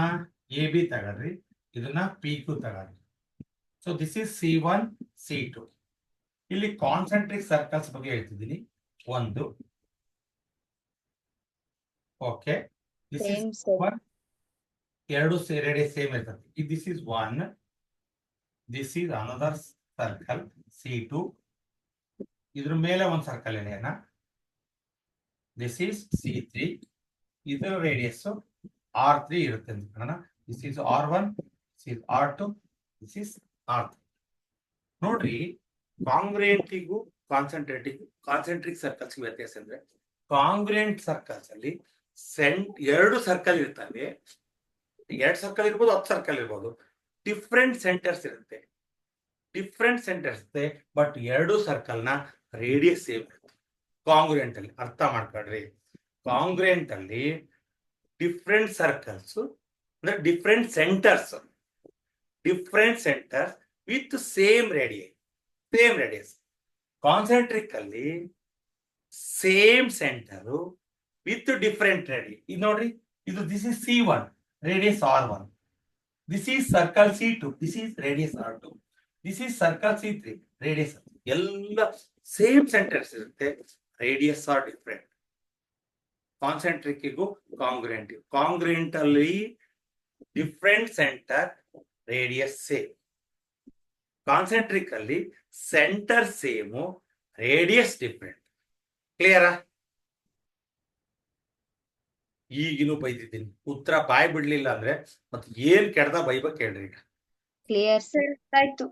AB ತಗೊಳ್ರಿ, ಇದನ್ನ PQ ತಗೊಳ್ರಿ. So this is C1, C2. ಇಲ್ಲಿ ಕಾನ್ಸೆಂಟ್ರಿಕ್ ಸರ್ಕಲ್ಸ್ ಬಗ್ಗೆ ಹೇಳ್ತಿದ್ದೀನಿ. ಒಂದು, okay, this is Same sir. One, ಎರಡು ರೇಡಿಯಸ್ ಸೇಮ್ ಇರ್ತದೆ. This is one, this is another circle C2. ಇದ್ರ ಮೇಲೆ ಒಂದು ಸರ್ಕಲ್ ಎಳೆಯೋಣ. This is C3. ಇದರ ರೇಡಿಯಸ್ R3 ಇರುತ್ತೆ ಅಂತ ಕಾರಣ this is R1, this is R2, this is R3. ನೋಡ್ರಿ, ಕಾಂಗ್ರೆಂಟಿಗೂ ಕಾನ್ಸೆಂಟ್ರಿಕ್ ಸರ್ಕಲ್ಸ್ ವ್ಯತ್ಯಾಸ ಅಂದ್ರೆ, ಕಾಂಗ್ರೆಂಟ್ ಸರ್ಕಲ್ಸ್ ಅಲ್ಲಿ ಎರಡು ಸರ್ಕಲ್ ಇರ್ತವೆ. 2 ಸರ್ಕಲ್ ಇರ್ಬೋದು, 10 ಸರ್ಕಲ್ ಇರ್ಬೋದು. ಡಿಫ್ರೆಂಟ್ ಸೆಂಟರ್ಸ್ ಇರುತ್ತೆ, ಬಟ್ 2 ಸರ್ಕಲ್ ನ ರೇಡಿಯಸ್ ಸೇಮ್ ಇರುತ್ತೆ. ಕಾಂಗ್ರೆಂಟ್ ಅಲ್ಲಿ ಅರ್ಥ ಮಾಡ್ಕೊಳ್ರಿ, ಕಾಂಗ್ರೆಂಟ್ ಅಲ್ಲಿ ಡಿಫ್ರೆಂಟ್ ಸರ್ಕಲ್ಸ್ ಅಂದ್ರೆ different centres with same radius. Concentric ಅಲ್ಲಿ same centre with different radius. ಇದು ನೋಡ್ರಿ, ಇದು this is C1, radius R1. This is circle C2, this is radius R2. This is circle C3, radius. ಎಲ್ಲ ಸೇಮ್ ಸೆಂಟರ್ಸ್ ಇರುತ್ತೆ, ರೇಡಿಯಸ್ ಆರ್ ಡಿಫ್ರೆಂಟ್. ಕಾನ್ಸೆಂಟ್ರಿಕ್ಗೂ ಕಾಂಗ್ರೆಂಟ್ ಅಲ್ಲಿ different centre, radius same. Concentric ಅಲ್ಲಿ ಸೆಂಟರ್ ಸೇಮು, ರೇಡಿಯಸ್ ಡಿಫ್ರೆಂಟ್. ಕ್ಲಿಯರಾ? ಈಗಿನೂ ಬೈದಿದ್ದೀನಿ, ಉತ್ತರ ಬಾಯ್ ಬಿಡ್ಲಿಲ್ಲ ಅಂದ್ರೆ ಮತ್ತೆ ಏನ್ ಕೆಡ್ದ ಬೈಬೇಕು ಹೇಳ್ರಿ. ಈಗ Clear sir. ಆಯ್ತು.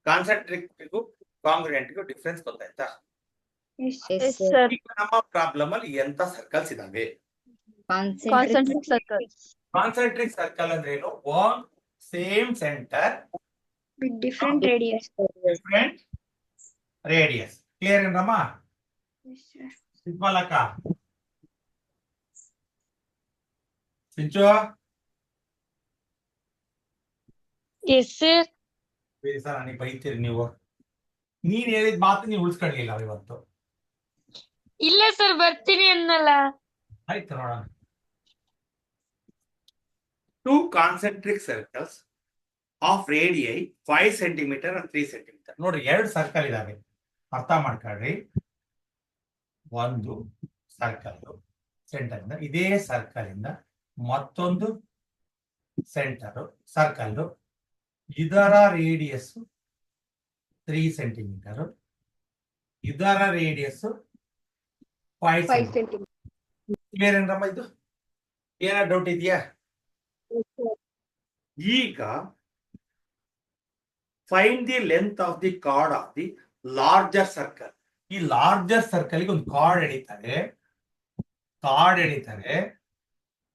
ಕಾನ್ಸೆಂಟ್ರಿಕ್ಗೂ ಕಾಂಗ್ರೆಂಟ್ಗೂ ಡಿಫ್ರೆನ್ಸ್ ಗೊತ್ತಾಯ್ತಾ? Yes. Yes Yes, sir. sir. ಈಗ ನಮ್ಮ ಪ್ರಾಬ್ಲಮ್ ಅಲ್ಲಿ ಎಂತ ಸರ್ಕಲ್ಸ್ ಇದಾವೆ? Concentric circles. ಕಾನ್ಸೆಂಟ್ರಿಕ್ ಸರ್ಕಲ್ ಅಂದ್ರೆ ಏನು? One same centre, With different radius. Different radius. Clear ಏನಮ್ಮ? Yes, sir. ಸಿಂಪಲ್ ಅಕ್ಕ. ಸಿಂಚು, ಎಸ್ ಸರ್. ಬೇರೆ ಸರ್ ನನಗೆ ಬೈತೀರಿ ನೀವು. ನೀನ್ ಹೇಳಿದ ಮಾತು ನೀವು ಉಳಿಸ್ಕೊಳ್ಳಿಲ್ಲ ಇವತ್ತು. ಇಲ್ಲ ಸರ್, ಬರ್ತೀನಿ ಅನ್ನಲ್ಲ. ಆಯ್ತು, ನೋಡೋಣ. 2 concentric circles of radii 5 cm and 3 cm. ನೋಡ್ರಿ, 2 ಸರ್ಕಲ್ ಇದಾವೆ, ಅರ್ಥ ಮಾಡ್ಕೊಳ್ರಿ. ಒಂದು ಸರ್ಕಲ್ ಸೆಂಟರ್ ಇಂದ, ಇದೇ ಸರ್ಕಲ್ ಇಂದ ಮತ್ತೊಂದು ಸರ್ಕಲ್, ಇದರ ರೇಡಿಯಸ್ 3 ಸೆಂಟಿಮೀಟರ್, ಇದರ ರೇಡಿಯಸ್ 5 5 ಸೆಂಟಿಮೀಟರ್. centimeters. ಕ್ಲಿಯರ್ ಏನ್ರಮ್ಮ? ಇದು ಏನ ಡೌಟ್ ಇದೆಯಾ? Yes, sir. ಈಗ find the length of the card of the larger circle. ಈ ಲಾರ್ಜರ್ ಸರ್ಕಲ್ ಗೆ ಒಂದು ಕಾರ್ಡ್ ಎಳಿತಾರೆ,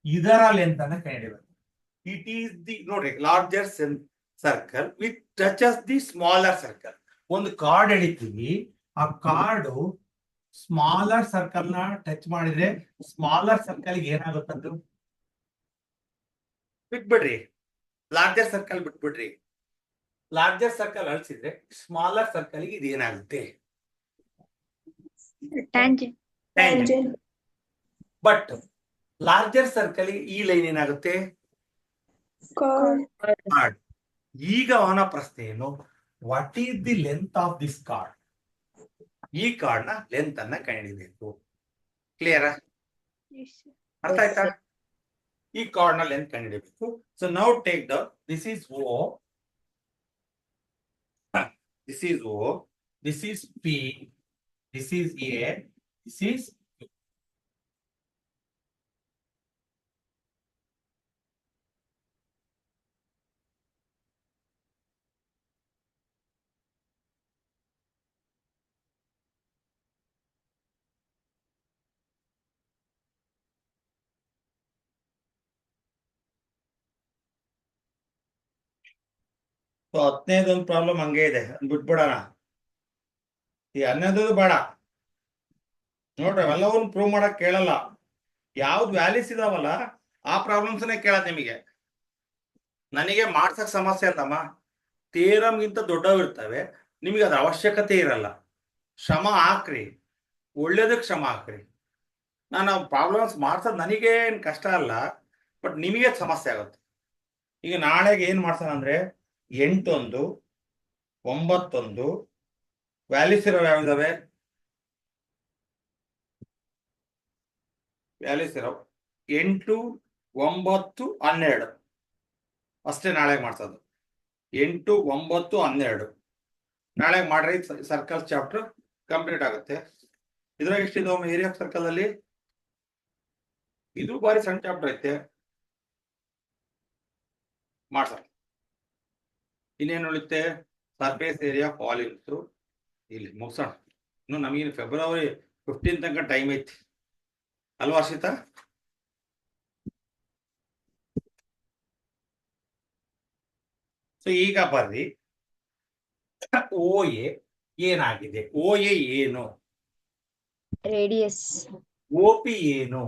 ಇದರ ಲೆಂತ್ ಅನ್ನ ಕಂಡುಹಿಡಿಯಬೇಕು. ಇಟ್ ಈಸ್ ದಿ, ನೋಡ್ರಿ, larger circle with touches the smaller circle. ಒಂದು ಕಾರ್ಡ್ ಎಳಿತೀವಿ, ಆ ಕಾರ್ಡು ಸ್ಮಾಲರ್ ಸರ್ಕಲ್ ನ ಟಚ್ ಮಾಡಿದ್ರೆ smaller circle ಏನಾಗುತ್ತಂದು ಬಿಟ್ಬಿಡ್ರಿ, larger circle ಬಿಟ್ಬಿಡ್ರಿ. Larger circle ಅಳಿಸಿದ್ರೆ smaller circle ಗೆ ಇದೇನಾಗುತ್ತೆ? Tangent. ಬಟ್ ಲಾರ್ಜರ್ ಸರ್ಕಲ್ ಗೆ ಈ ಲೈನ್ ಏನಾಗುತ್ತೆ? ಕಾರ್ಡ್. ಈಗ ಅವನ ಪ್ರಶ್ನೆ ಏನು? What is the length of this card? ಈ ಕಾರ್ಡ್ ನ ಲೆಂತ್ ಅನ್ನ ಕಂಡುಹಿಡಿಯಬೇಕು. ಕ್ಲಿಯರಾ? Yes, sir. ಅರ್ಥ ಆಯ್ತಾ? ಈ ಕಾರ್ಡ್ ನ ಲೆಂತ್ ಕಂಡುಹಿಡಿಯಬೇಕು. So now take down, this is O, this is O, this is P, this is A, this is Q. So 15 problem ಹಂಗೆ ಇದೆ, ಬಿಟ್ಬಿಡೋಣ. ಈ 11 ಬೇಡ ನೋಡ್ರಿ, ಅವೆಲ್ಲವನ್ನು ಪ್ರೂವ್ ಮಾಡಕ್ ಕೇಳಲ್ಲ. ಯಾವ್ದು ವ್ಯಾಲ್ಯೂಸ್ ಇದಾವಲ್ಲ ಆ ಪ್ರಾಬ್ಲಮ್ಸ್ನೇ ಕೇಳದ್ ನಿಮಗೆ. ನನಗೆ ಮಾಡ್ಸಕ್ ಸಮಸ್ಯೆ ಅಲ್ಲಮ್ಮ, ಥಿಯರಮ್ಗಿಂತ ದೊಡ್ಡವಿರ್ತವೆ, ನಿಮಗೆ ಅದ್ರ ಅವಶ್ಯಕತೆ ಇರಲ್ಲ. ಶ್ರಮ ಹಾಕ್ರಿ, ಒಳ್ಳೇದಕ್ಕೆ ಶ್ರಮ ಹಾಕ್ರಿ. ನಾನು ಪ್ರಾಬ್ಲಮ್ಸ್ ಮಾಡ್ಸೋದು ನನಗೆ ಏನು ಕಷ್ಟ ಅಲ್ಲ, ಬಟ್ ನಿಮಗೆ ಸಮಸ್ಯೆ ಆಗುತ್ತೆ. ಈಗ ನಾಳೆಗೆ ಏನ್ ಮಾಡ್ಸೋಣ ಅಂದ್ರೆ 8 1 9 ವ್ಯಾಲ್ಯೂಸ್ ಇರೋ ಯಾವ್ದಾವೆ? ವ್ಯಾಲ್ಯೂಸ್ ಇರೋ 8, 9, 12 ಅಷ್ಟೇ ನಾಳೆ ಮಾಡ್ಸೋದು. 8, 9, 12 ನಾಳೆ ಮಾಡ್ರಿ. ಸರ್ಕಲ್ ಚಾಪ್ಟರ್ ಕಂಪ್ಲೀಟ್ ಆಗುತ್ತೆ. ಇದ್ರಾಗ ಎಷ್ಟಿದೆ ಏರಿಯಾ ಆಫ್ ಸರ್ಕಲ್ ಅಲ್ಲಿ? ಇದು ಬಾರಿ ಸಣ್ಣ ಚಾಪ್ಟರ್ ಐತೆ, ಮಾಡ್ಸ. ಇನ್ನೇನು ಉಳಿತೆ? Surface area volumes. ಇಲ್ಲಿ ಮುಗಿಸೋಣ. ಇನ್ನು ನಮಗಿನ್ನು ಫೆಬ್ರವರಿ 15 ತನಕ ಟೈಮ್ ಐತಿ ಅಲ್ವಾ ಹರ್ಷಿತಾ? ಸೊ ಈಗ ಬರ್ರಿ, ಓ ಎ ಏನಾಗಿದೆ? ಓ ಎ ಏನು? ರೇಡಿಯಸ್. ಓ ಪಿ ಏನು?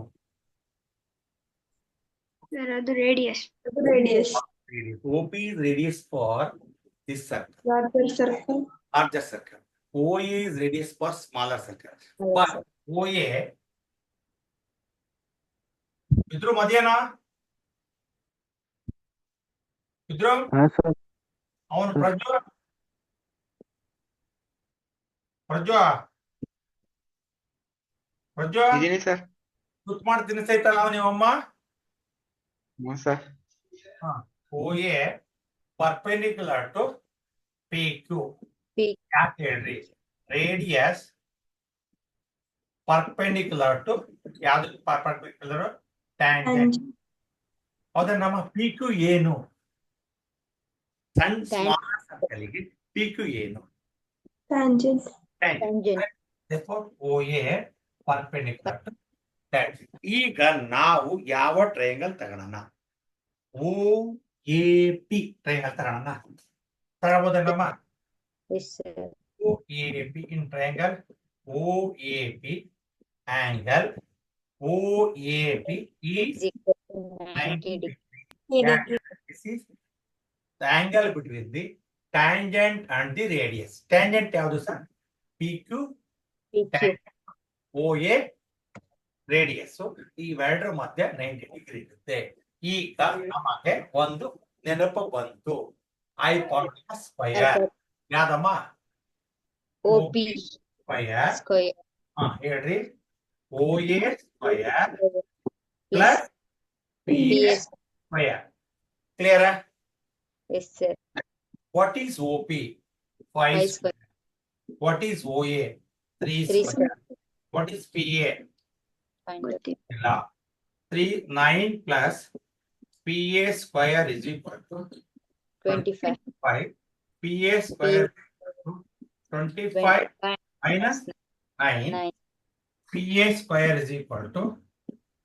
Sir, ಅದು radius. OP is radius for this circle, Larger circle. larger circle. OA is radius for smaller circle. But OA ಇದ್ರು ಮಧ್ಯಾಹ್ನ ಇದ್ರು ಹಾ ಸರ್. ಅವನು ಪ್ರಜ್ವಾ ಇದೀನಿ ಸರ್. ಸುತ್ತ ಮಾಡಿ ತಿನ್ಸೈತಲ್ಲ ನೀವಮ್ಮ. ಹ್ಞೂ sir. OA perpendicular to PQ. P. ಯಾಕೆ ಹೇಳ್ರಿ? ರೇಡಿಯಸ್ ಪರ್ಪೆಂಡಿಕ್ಯುಲರ್ ಟು ಯಾವ್ದು? Perpendicular tangent. ಹೌದಾ? ನಮ್ಮ PQ ಏನು? ಸಣ್ಣ ಸ್ಮಾಲ್ ಸರ್ಕಲ್ಗೆ PQ ಏನು? Tangent. Tangent. Therefore, OA perpendicular to tangent. ಈಗ ನಾವು ಯಾವ ಟ್ರಯಾಂಗಲ್ ತಗೋಣ? OAP ಟ್ರಯಾಂಗಲ್ ತಗೋಣ. ತಗೋಬೋದಮ್ಮ? Yes, sir. OAP in triangle OAP angle OAP is Is equal to 90 90 degree. degree. This is the angle between the tangent and the radius. Tangent ಯಾವುದು sir? PQ, PQ. OA, radius. ಇವೆರಡರ ಮಧ್ಯೆ 90 ಡಿಗ್ರಿ ಇರುತ್ತೆ. ಈಗ ನಮಗೆ ಒಂದು ನೆನಪು ಬಂತು, ಹೈಪೋಟೆನಸ್ ಸ್ಕ್ವೇರ್. ಯಾವ್ದಮ್ಮ? OP square. square. ಹೇಳ್ರಿ. OA square plus PS. Square. Clear? Yes, sir. What is OP? 5 5 square. square. What is OA? 3 3 square. square. What is PA? Find out. ಇಲ್ಲ. 9 plus PA square is equal to 25. 5. PA ಸ್ಕ್ವೇರ್ 25 minus 9. 9. PA square is equal to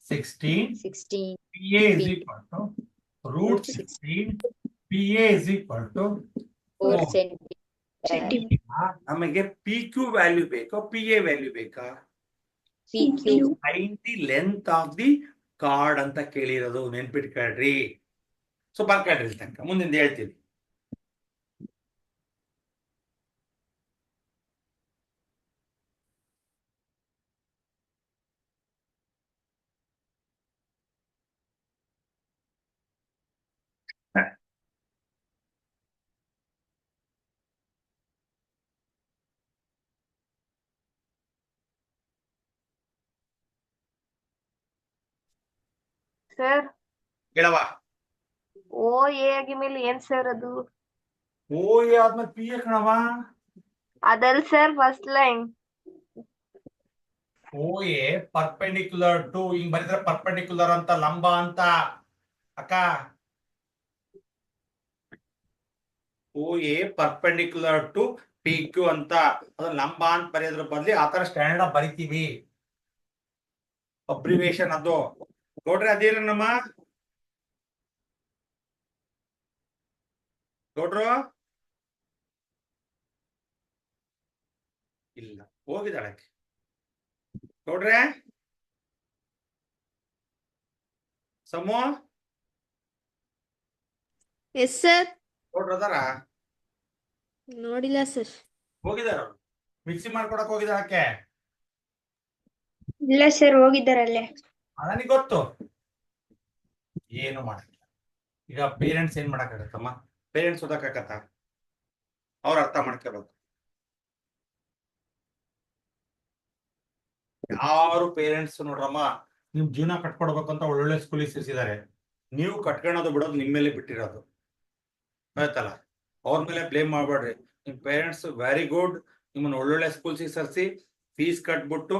16. 16. PA is equal to root 16. PA is equal to 4 4. centimeter. ನಮಗೆ PQ ವ್ಯಾಲ್ಯೂ ಬೇಕಾ PA ವ್ಯಾಲ್ಯೂ ಬೇಕಾ? PQ. Find the length of the card ಅಂತ ಕೇಳಿರೋದು, ನೆನ್ಪಿಟ್ಕೊಳ್ರಿ. ಸೊ ಬರ್ಕೊಳ್ರಿ ತನಕ ಮುಂದಿಂದ ಹೇಳ್ತೀನಿ. ಸರ್, ಹೇಳವ. ಓ ಎ ಆಗಿದ್ಮೇಲೆ ಏನ್ ಸರ್ ಅದು? OA ಆದ್ಮೇಲೆ PA ಕಣವ. ಅದಲ್ sir first line. OA perpendicular to, ಹಿಂಗ್ ಬರೀತಾರೆ ಪರ್ಪೆಂಡಿಕ್ಯುಲರ್ ಅಂತ, ಲಂಬ ಅಂತ ಅಕ್ಕ. OA ಪರ್ಪೆಂಡಿಕ್ಯುಲರ್ ಟು PQ ಅಂತ, ಅದು ಲಂಬ ಅಂತ ಬರೆಯೋದ್ರ ಬದಲಿ ಆತರ ಸ್ಟ್ಯಾಂಡರ್ಡ್ ಬರಿತೀವಿ. ಅಬ್ರಿವೇಶನ್ ಅದು ನೋಡ್ರಿ. ಅದೇನಮ್ಮ ನೋಡ್ರು? ಇಲ್ಲ, ಹೋಗಿದ್ದಾಳಕ್ಕೆ. ನೋಡ್ರೆ ಸಮೋ ಎಸ್ ಸರ್. ನೋಡ್ರದಾರ? ನೋಡಿಲ್ಲ ಸರ್. ಹೋಗಿದಾರ? ಮಿಕ್ಸಿ ಮಾಡ್ಕೊಡಕ್ ಹೋಗಿದಾಳಕ್ಕೆ? ಇಲ್ಲ ಸರ್, ಹೋಗಿದ್ದಾರಲ್ಲೇ. ನನಗೆ ಗೊತ್ತು. ಏನು ಮಾಡಕ್ಕಿಲ್ಲ. ಈಗ ಪೇರೆಂಟ್ಸ್ ಏನ್ ಮಾಡಕ್ಕಾಗತ್ತಮ್ಮ? ಪೇರೆಂಟ್ಸ್ ಓದಕ್ಕಾಗತ್ತ? ಅವ್ರು ಅರ್ಥ ಮಾಡ್ಕೋಬೇಕು. ಯಾರು ಪೇರೆಂಟ್ಸ್ ನೋಡ್ರಮ್ಮ ನಿಮ್ ಜೀವನ ಕಟ್ಕೊಡ್ಬೇಕು ಅಂತ ಒಳ್ಳೊಳ್ಳೆ ಸ್ಕೂಲಿಗೆ ಸೇರಿಸಿದ್ದಾರೆ. ನೀವು ಕಟ್ಕೊಳೋದು ಬಿಡೋದು ನಿಮ್ಮ ಮೇಲೆ ಬಿಟ್ಟಿರೋದು ಆಯ್ತಲ್ಲ. ಅವ್ರ ಮೇಲೆ ಬ್ಲೇಮ್ ಮಾಡ್ಬೇಡ್ರಿ. ನಿಮ್ ಪೇರೆಂಟ್ಸ್ ವೆರಿ ಗುಡ್, ನಿಮ್ಮನ್ನ ಒಳ್ಳೊಳ್ಳೆ ಸ್ಕೂಲ್ಸಿಗೆ ಸೇರಿಸಿ ಫೀಸ್ ಕಟ್ಬಿಟ್ಟು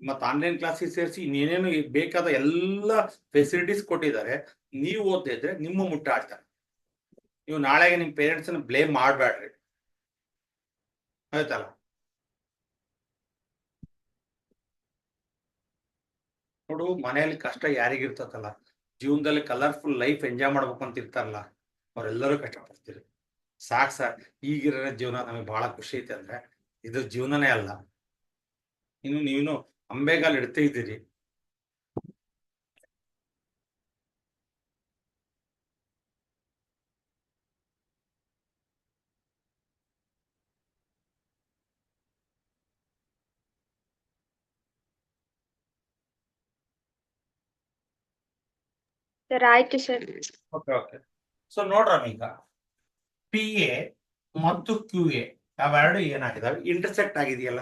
ಮತ್ತೆ ಆನ್ಲೈನ್ ಕ್ಲಾಸಿಗೆ ಸೇರಿಸಿ ಇನ್ನೇನೇನು ಬೇಕಾದ ಎಲ್ಲ ಫೆಸಿಲಿಟೀಸ್ ಕೊಟ್ಟಿದ್ದಾರೆ. ನೀವು ಓದ್ತಾ ಇದ್ರೆ ನಿಮ್ಮ ಮುಟ್ಟಾಡ್ತಾರೆ. ನೀವು ನಾಳೆಗೆ ನಿಮ್ ಪೇರೆಂಟ್ಸ್ ಅನ್ನ ಬ್ಲೇಮ್ ಮಾಡ್ಬೇಡ್ರಿ ಆಯ್ತಲ್ಲ. ನೋಡು, ಮನೆಯಲ್ಲಿ ಕಷ್ಟ ಯಾರಿಗಿರ್ತತಲ್ಲ, ಜೀವನದಲ್ಲಿ ಕಲರ್ಫುಲ್ ಲೈಫ್ ಎಂಜಾಯ್ ಮಾಡ್ಬೇಕು ಅಂತ ಇರ್ತಾರಲ್ಲ, ಅವರೆಲ್ಲರೂ ಕಷ್ಟಪಡ್ತೀರಿ. ಸಾಕ್ ಸಾಕ್, ಈಗಿರೋ ಜೀವನ ನಮಗೆ ಬಹಳ ಖುಷಿ ಐತೆ ಅಂದ್ರೆ ಇದು ಜೀವನನೇ ಅಲ್ಲ. ಇನ್ನು ನೀನು ಅಂಬೆಗಾಲ್ ಇಡ್ತಾ ಇದ್ದೀರಿ. ಸರ್ ಆಯ್ತು ಸರ್. Okay okay. ಸೊ ನೋಡ್ರಮ್ಮ, ಈಗ ಪಿ ಎ ಮತ್ತು ಕ್ಯೂ ಎ ಅವೆರಡು ಏನಾಗಿದಾವೆ, ಇಂಟರ್ಸೆಕ್ಟ್ ಆಗಿದೆಯಲ್ಲ,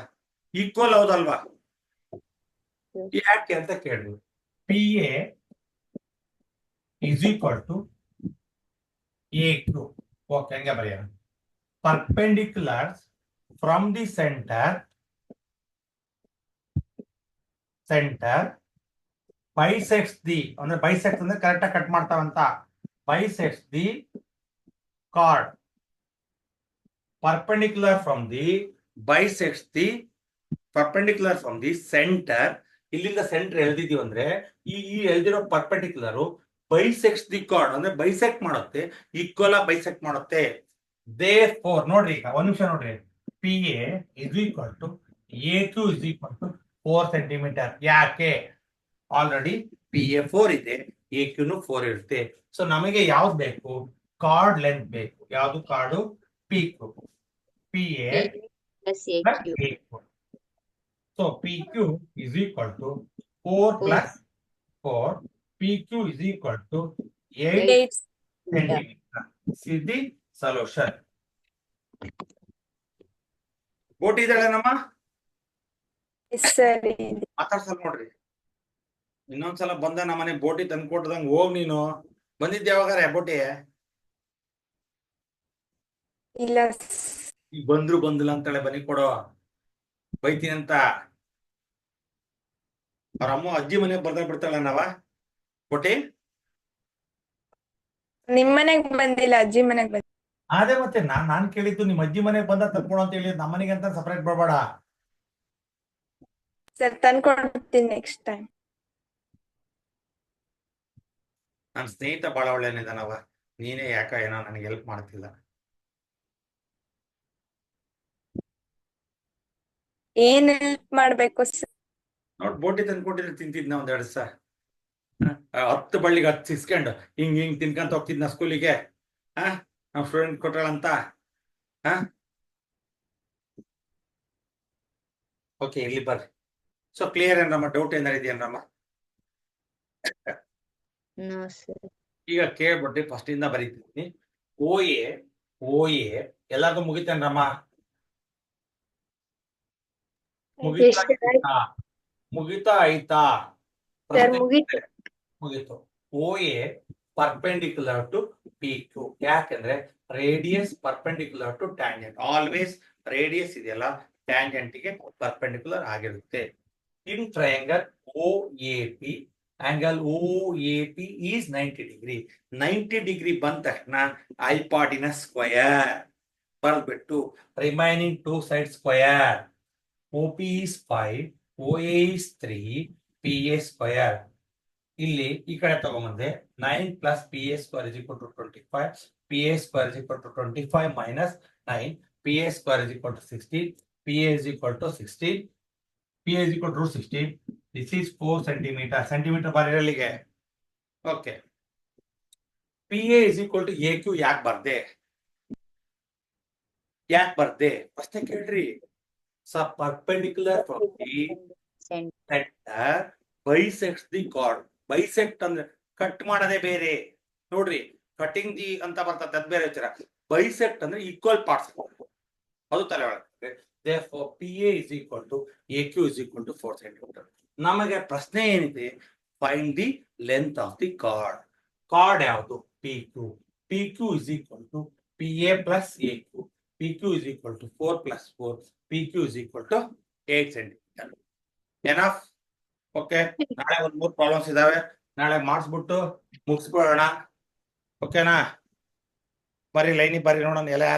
ಈಕ್ವಲ್ ಹೌದಲ್ವಾ? ಯಾಕೆ ಅಂತ ಕೇಳಿದ್ವಿ. P A is equal to A Q. Okay, ಹಂಗೆ ಬರೆಯೋಣ. Perpendiculars from the centre bisects the, ಅಂದ್ರೆ bisects ಅಂದ್ರೆ ಕರೆಕ್ಟ್ ಆಗಿ ಕಟ್ ಮಾಡ್ತಾವಂತ, bisects the chord perpendicular from the bisects the perpendicular from the center. ಇಲ್ಲಿಂದ ಸೆಂಟರ್ ಎಳ್ದಿದೀವಿ ಅಂದ್ರೆ ಈ ಎಳ್ದಿರೋ ಪರ್ಪೆಂಡಿಕ್ಯುಲರ್ bisects the chord ಅಂದ್ರೆ ಬೈಸೆಕ್ಟ್ ಮಾಡುತ್ತೆ, ಈಕ್ವಲ್ ಆಗಿ ಬೈಸೆಕ್ಟ್ ಮಾಡುತ್ತೆ. therefore ನೋಡ್ರಿ, ಈಗ ಒಂದ್ ನಿಮಿಷ ನೋಡ್ರಿ, P A is equal to A Q is equal to 4 centimetre. ಯಾಕೆ? ಆಲ್ರೆಡಿ ಪಿ ಎ 4 ಇದೆ, ಎ ಕ್ಯೂನು 4 ಇರುತ್ತೆ. ಸೊ ನಮಗೆ ಯಾವ್ದು ಬೇಕು? ಕಾರ್ಡ್ ಲೆಂತ್ ಬೇಕು. ಯಾವ್ದು chord? P Q. P A plus plus AQ. A Q. So P Q is equal to 4 plus 4. P Q is equal to 8 centimetre. Is the solution. ಬೋಟ್ ಇದ್ದಾಳೆ ನಮ್ಮ ಮಾತಾಡ್ಸಲ್ ನೋಡ್ರಿ. ಇನ್ನೊಂದ್ಸಲ ಬಂದ ನಮ್ಮನೆ ಬೋಟಿ ತಂದ್ಕೊಟ್ಟದಂಗ ಹೋಗ್. ನೀನು ಬಂದಿದ್ದೆ ಯಾವಾಗಾರ ಬೋಟಿ? ಇಲ್ಲ ಈಗ ಬಂದ್ರು ಬಂದಿಲ್ಲ ಅಂತೇಳಿ ಬನ್ನಿ ಕೊಡೋ, ಬೈತೀನಿ ಅಂತ. ಅವ್ರ ಅಮ್ಮ ಅಜ್ಜಿ ಮನೆಗೆ ಬರ್ದ ಬಿಡ್ತಾಳ ನಾವ ಬೋಟಿ. ನಿಮ್ ಮನೆಗ್ ಬಂದಿಲ್ಲ, ಅಜ್ಜಿ ಮನೆಗ್ ಬಂದ. ಅದೇ ಮತ್ತೆ ನಾನ್ ಕೇಳಿದ್ದು ನಿಮ್ ಅಜ್ಜಿ ಮನೆಗೆ ಬಂದ ತಂದ್ಕೊಡು ಅಂತ ಹೇಳಿ, ನಮ್ಮ ಮನೆಗೆ ಅಂತ ಸಪರೇಟ್ ಬರ್ಬೇಡ. ಸರ್ ತಂದ್ಕೊಡ್ತೀನಿ ನೆಕ್ಸ್ಟ್ ಟೈಮ್. ನನ್ನ ಸ್ನೇಹಿತ ಬಹಳ ಒಳ್ಳೆನಿದಾನವ, ನೀನೇ ಯಾಕ ಏನೋ ನನಗೆ ಹೆಲ್ಪ್ ಮಾಡ್ತಿಲ್ಲ. ಏನ್ ಹೆಲ್ಪ್ ಮಾಡ್ಬೇಕು ಸರ್? ನೋಡ್, ಬೋಟಿ ತಂದ್ಕೊಟ್ಟಿದ್ರೆ ತಿಂತಿದ್ನ ಒಂದ್ 2 ದಿವಸ. 10 ಬಳ್ಳಿಗೆ 10 ಇಸ್ಕೊಂಡು ಹಿಂಗ್ ತಿನ್ಕಂತ ಹೋಗ್ತಿದ್ನ ಸ್ಕೂಲಿಗೆ. ನಮ್ಮ ಸ್ಟೂಡೆಂಟ್ ಕೊಟ್ಟಾಳಂತ. ಓಕೆ, ಇಲ್ಲಿ ಬರ್ರಿ. So clear ಏನ್ರಮ್ಮ? ಡೌಟ್ ಏನಾರ ಇದೆಯೇನ್ರಮ್ಮ? No, sir. ಈಗ ಕೇಳ್ಬಿಟ್ರಿ, ಫಸ್ಟ್ ಇಂದ ಬರೀತೀನಿ. ಓ ಎ ಎಲ್ಲಾರ್ಗು ಮುಗಿತೇನ್ರಮ್ಮ? ಮುಗಿತಾ ಆಯ್ತಾ? ಮುಗೀತು. O A perpendicular to P Q. ಯಾಕಂದ್ರೆ radius perpendicular to tangent. Always radius ಇದೆಯಲ್ಲ ಟ್ಯಾಂಜೆಂಟ್ಗೆ ಪರ್ಪೆಂಡಿಕ್ಯುಲರ್ ಆಗಿರುತ್ತೆ. In triangle O A P, angle O A P is 90 degree. 90 degree ಬಂದ ತಕ್ಷಣ ಐಪಾಟಿನ ಸ್ಕ್ವಯರ್ ಬರ್ಬಿಟ್ಟು remaining 2 side square. OP is 5, OA is 3, PA square. ಇಲ್ಲಿ ಈ ಕಡೆ ತಗೊಂಬಂದೆ. 9 plus PA square is equal to 25. PA square is equal to 25 minus 9. PA square is equal to 16. PA is equal to 16. PA is equal to 16. This is 4 centimeter. Centimeter ಬರೀರಲ್ಲಿಗೆ. Okay. PA is equal to AQ ಯಾಕೆ ಬರ್ದೆ? ಪ್ರಶ್ನೆ ಕೇಳ್ರಿ. So perpendicular from the center bisects the chord. Bisect ಅಂದ್ರೆ ಕಟ್ ಮಾಡದೆ ಬೇರೆ. ನೋಡ್ರಿ, ಕಟಿಂಗ್ ದಿ ಅಂತ ಬರ್ತದೆ, ಅದ್ ಬೇರೆ ವಿಚಾರ. ಬೈಸೆಕ್ಟ್ ಅಂದ್ರೆ ಈಕ್ವಲ್ ಪಾರ್ಟ್ಸ್. ಅದು ತಲೆ ಒಳಗೆ. therefore PA is equal to AQ is equal to 4 centimeter. ನಮಗೆ ಪ್ರಶ್ನೆ ಏನಿದೆ, find the length of the card. Card ಯಾವುದು? PQ. PQ is equal to PA plus AQ. PQ is equal to 4 plus 4. PQ is equal to 8 centimeter. Enough? Okay, ನಾಳೆ ಒಂದು 3 ಪ್ರಾಬ್ಲಮ್ಸ್ ಇದಾವೆ, ನಾಳೆ ಮಾಡಿಸ್ಬಿಟ್ಟು ಮುಗಿಸ್ಬಿಡೋಣ. ಓಕೆನಾ? ಬರ್ರಿ ಲೈನಿಗೆ ಬರ್ರಿ, ನೋಡೋಣ ಎಲ್ಲ ಯಾರು